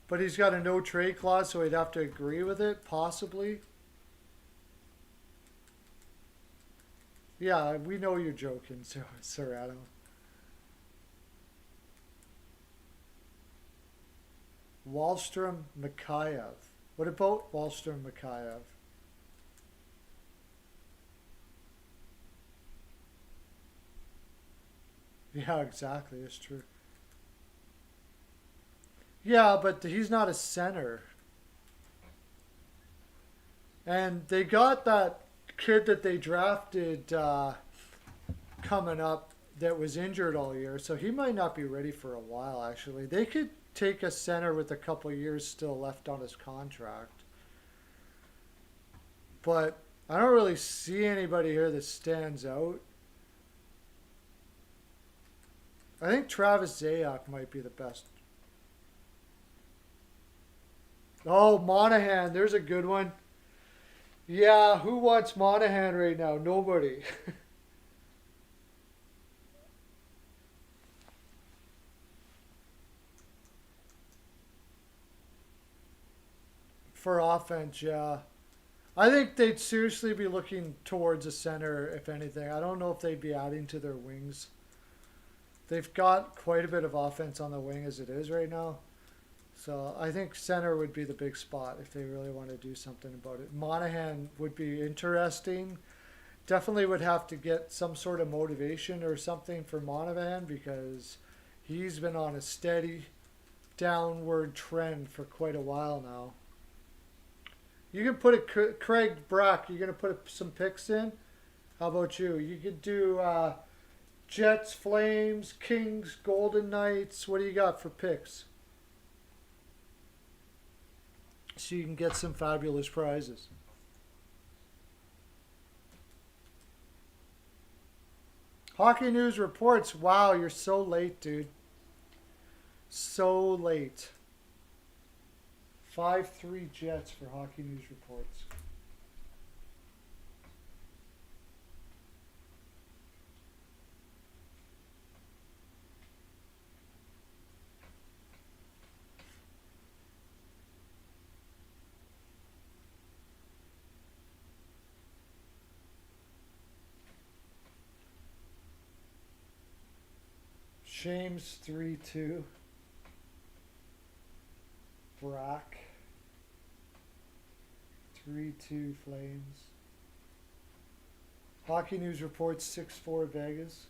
But he's got a no-trade clause, so he'd have to agree with it, possibly. Yeah, we know you're joking, Serrano. Wahlstrom, Mikhaev. What about Wahlstrom, Mikhaev? Yeah, exactly. It's true. Yeah, but he's not a center. And they got that kid that they drafted coming up that was injured all year, so he might not be ready for a while, actually. They could take a center with a couple years still left on his contract. But I don't really see anybody here that stands out. I think Travis Zayak might be the best. Oh, Monahan. There's a good one. Yeah, who wants Monahan right now? Nobody. For offense, yeah. I think they'd seriously be looking towards a center, if anything. I don't know if they'd be adding to their wings. They've got quite a bit of offense on the wing as it is right now. So I think center would be the big spot if they really want to do something about it. Monahan would be interesting. Definitely would have to get some sort of motivation or something for Monahan because he's been on a steady downward trend for quite a while now. You can put a Craig Brack. You're going to put some picks in? How about you? You could do Jets, Flames, Kings, Golden Knights. What do you got for picks? So you can get some fabulous prizes. Hockey News Reports. Wow, you're so late, dude. So late. 5-3 Jets for Hockey News Reports. James 3-2. Brack 3-2 Flames. Hockey News Reports 6-4 Vegas.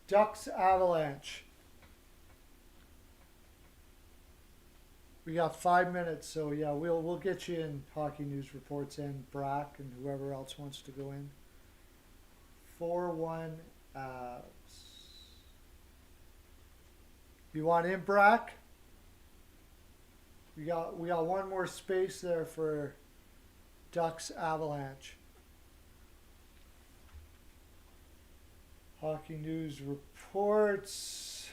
Ducks Avalanche. We got 5 minutes, so yeah, we'll get you in Hockey News Reports and Brack and whoever else wants to go in. 4-1 Avs. You want in Brack? We got one more space there for Ducks Avalanche. Hockey News Reports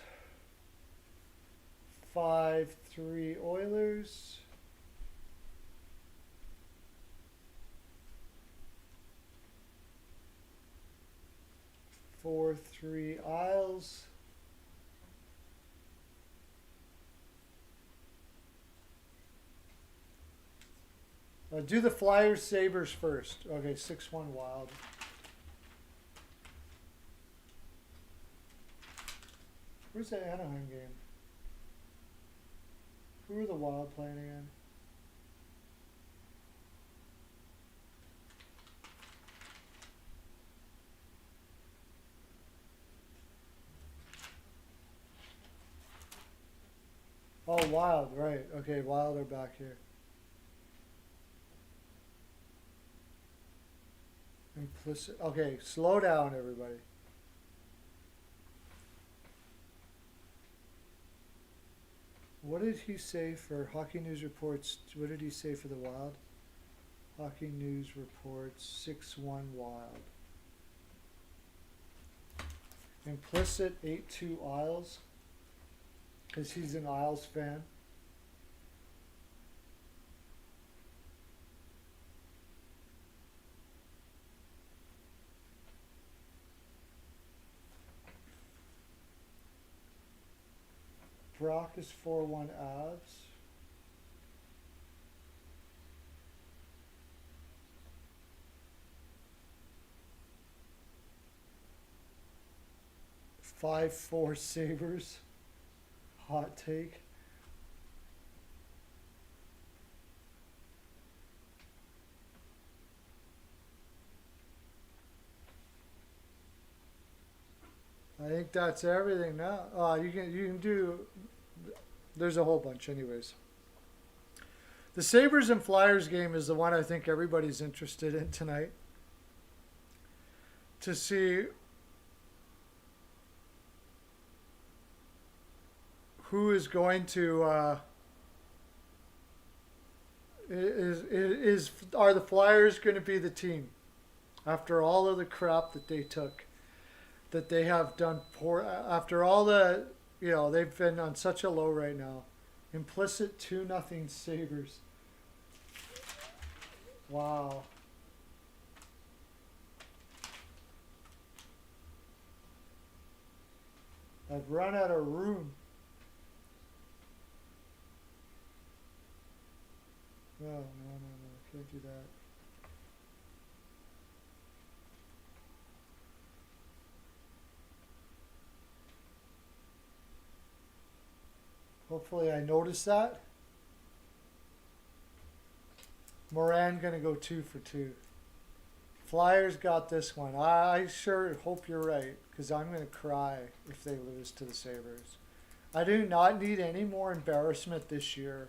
5-3 Oilers. Four, 3 Isles. Do the Flyers Sabres first. Okay, 6-1 Wild. Where's the Anaheim game? Who are the Wild playing again? Oh, Wild, right. Okay, Wild are back here. Implicit. Okay, slow down, everybody. What did he say for Hockey News Reports? What did he say for the Wild? Hockey News Reports 6-1 Wild. Implicit 8-2 Isles. Because he's an Isles fan. Brock is 4-1 Avs. Five, 4 Sabres. Hot take. I think that's everything now. You can do. There's a whole bunch, anyways. The Sabres and Flyers game is the one I think everybody's interested in tonight. To see who is going to are the Flyers going to be the team after all of the crap that they took, that they have done poor after all the they've been on such a low right now. Implicit 2-0 Sabres. Wow. I've run out of room. No, can't do that. Hopefully I notice that. Moran gonna go 2 for 2. Flyers got this one. I sure hope you're right, because I'm gonna cry if they lose to the Sabres. I do not need any more embarrassment this year,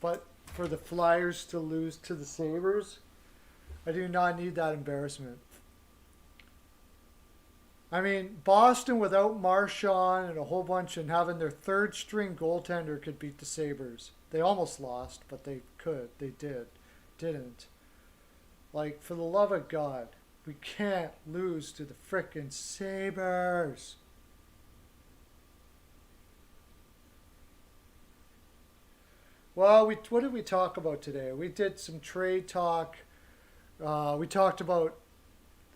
but for the Flyers to lose to the Sabres, I do not need that embarrassment. I mean, Boston without Marchand and a whole bunch and having their third string goaltender could beat the Sabres. They almost lost, but they could. They didn't. Like, for the love of God, we can't lose to the frickin' Sabres. Well, what did we talk about today? We did some trade talk. We talked about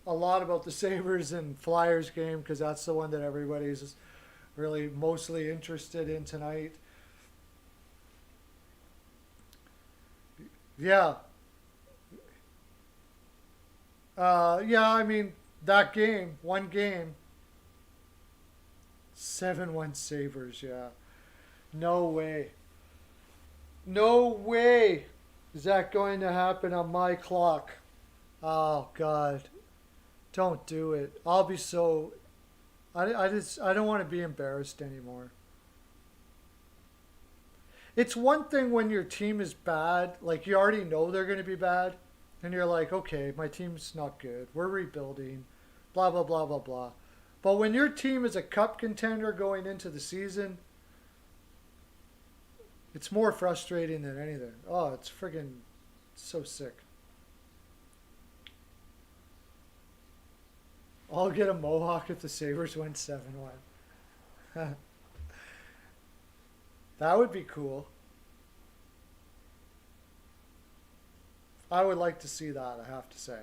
a lot about the Sabres and Flyers game because that's the one that everybody's really mostly interested in tonight. Yeah. Yeah, I mean, that game, one game, 7-1 Sabres, yeah. No way. No way is that going to happen on my clock. Oh, God. Don't do it. I'll be so... I don't want to be embarrassed anymore. It's one thing when your team is bad, like you already know they're going to be bad, and you're like, okay, my team's not good. We're rebuilding, blah, blah, blah, blah, blah. But when your team is a cup contender going into the season, it's more frustrating than anything. Oh, it's friggin' so sick. I'll get a mohawk if the Sabres win 7-1. That would be cool. I would like to see that, I have to say.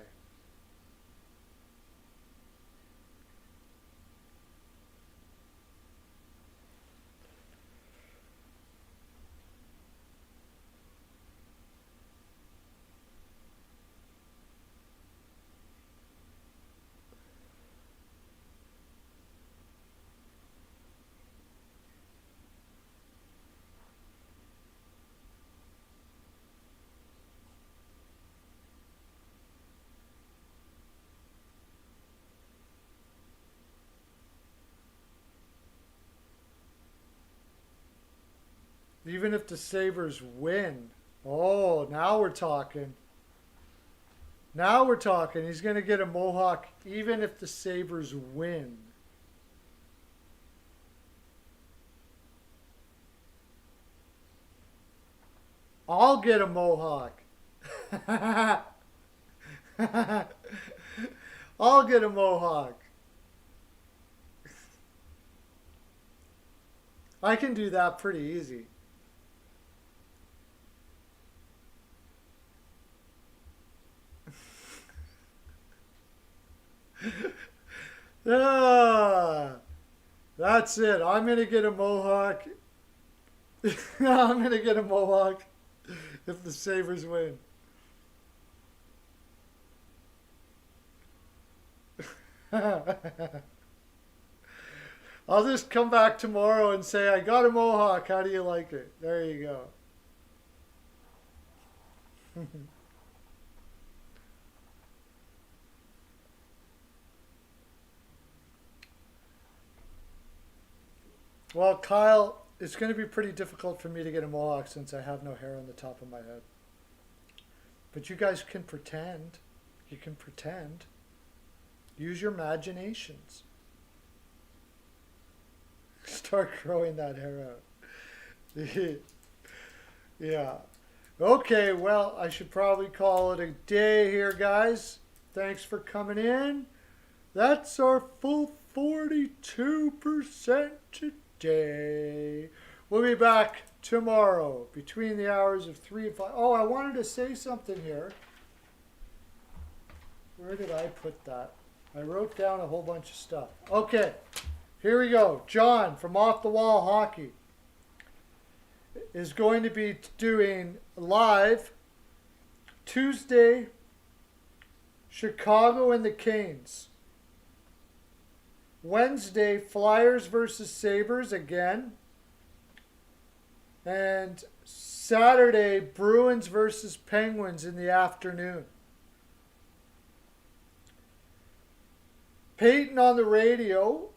Even if the Sabres win. Oh, now we're talking. Now we're talking. He's going to get a mohawk even if the Sabres win. I'll get a mohawk. I'll get a mohawk. I can do that pretty easy. Ah, that's it. I'm going to get a mohawk. I'm going to get a mohawk if the Sabres win. I'll just come back tomorrow and say, I got a mohawk. How do you like it? There you go. Well, Kyle, it's going to be pretty difficult for me to get a mohawk since I have no hair on the top of my head. But you guys can pretend. You can pretend. Use your imaginations. Start growing that hair out. Yeah. Okay, well, I should probably call it a day here, guys. Thanks for coming in. That's our full 42% today. We'll be back tomorrow between the hours of 3 and 5. Oh, I wanted to say something here. Where did I put that? I wrote down a whole bunch of stuff. Okay, here we go. John from Off the Wall Hockey is going to be doing live Tuesday, Chicago and the Canes. Wednesday, Flyers versus Sabres again. And Saturday, Bruins versus Penguins in the afternoon. Peyton on the radio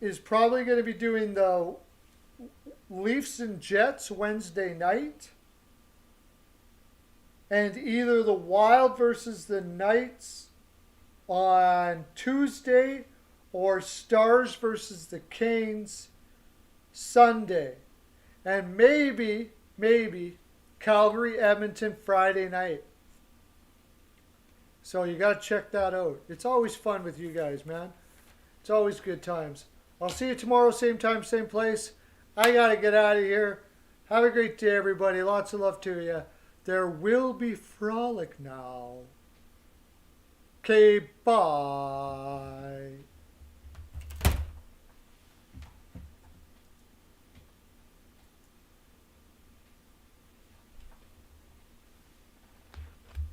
is probably going to be doing the Leafs and Jets Wednesday night. And either the Wild versus the Knights on Tuesday or Stars versus the Canes Sunday. And maybe Calgary Edmonton Friday night. So you got to check that out. It's always fun with you guys, man. It's always good times. I'll see you tomorrow, same time, same place. I got to get out of here. Have a great day, everybody. Lots of love to you. There will be Frolic now. Okay, bye.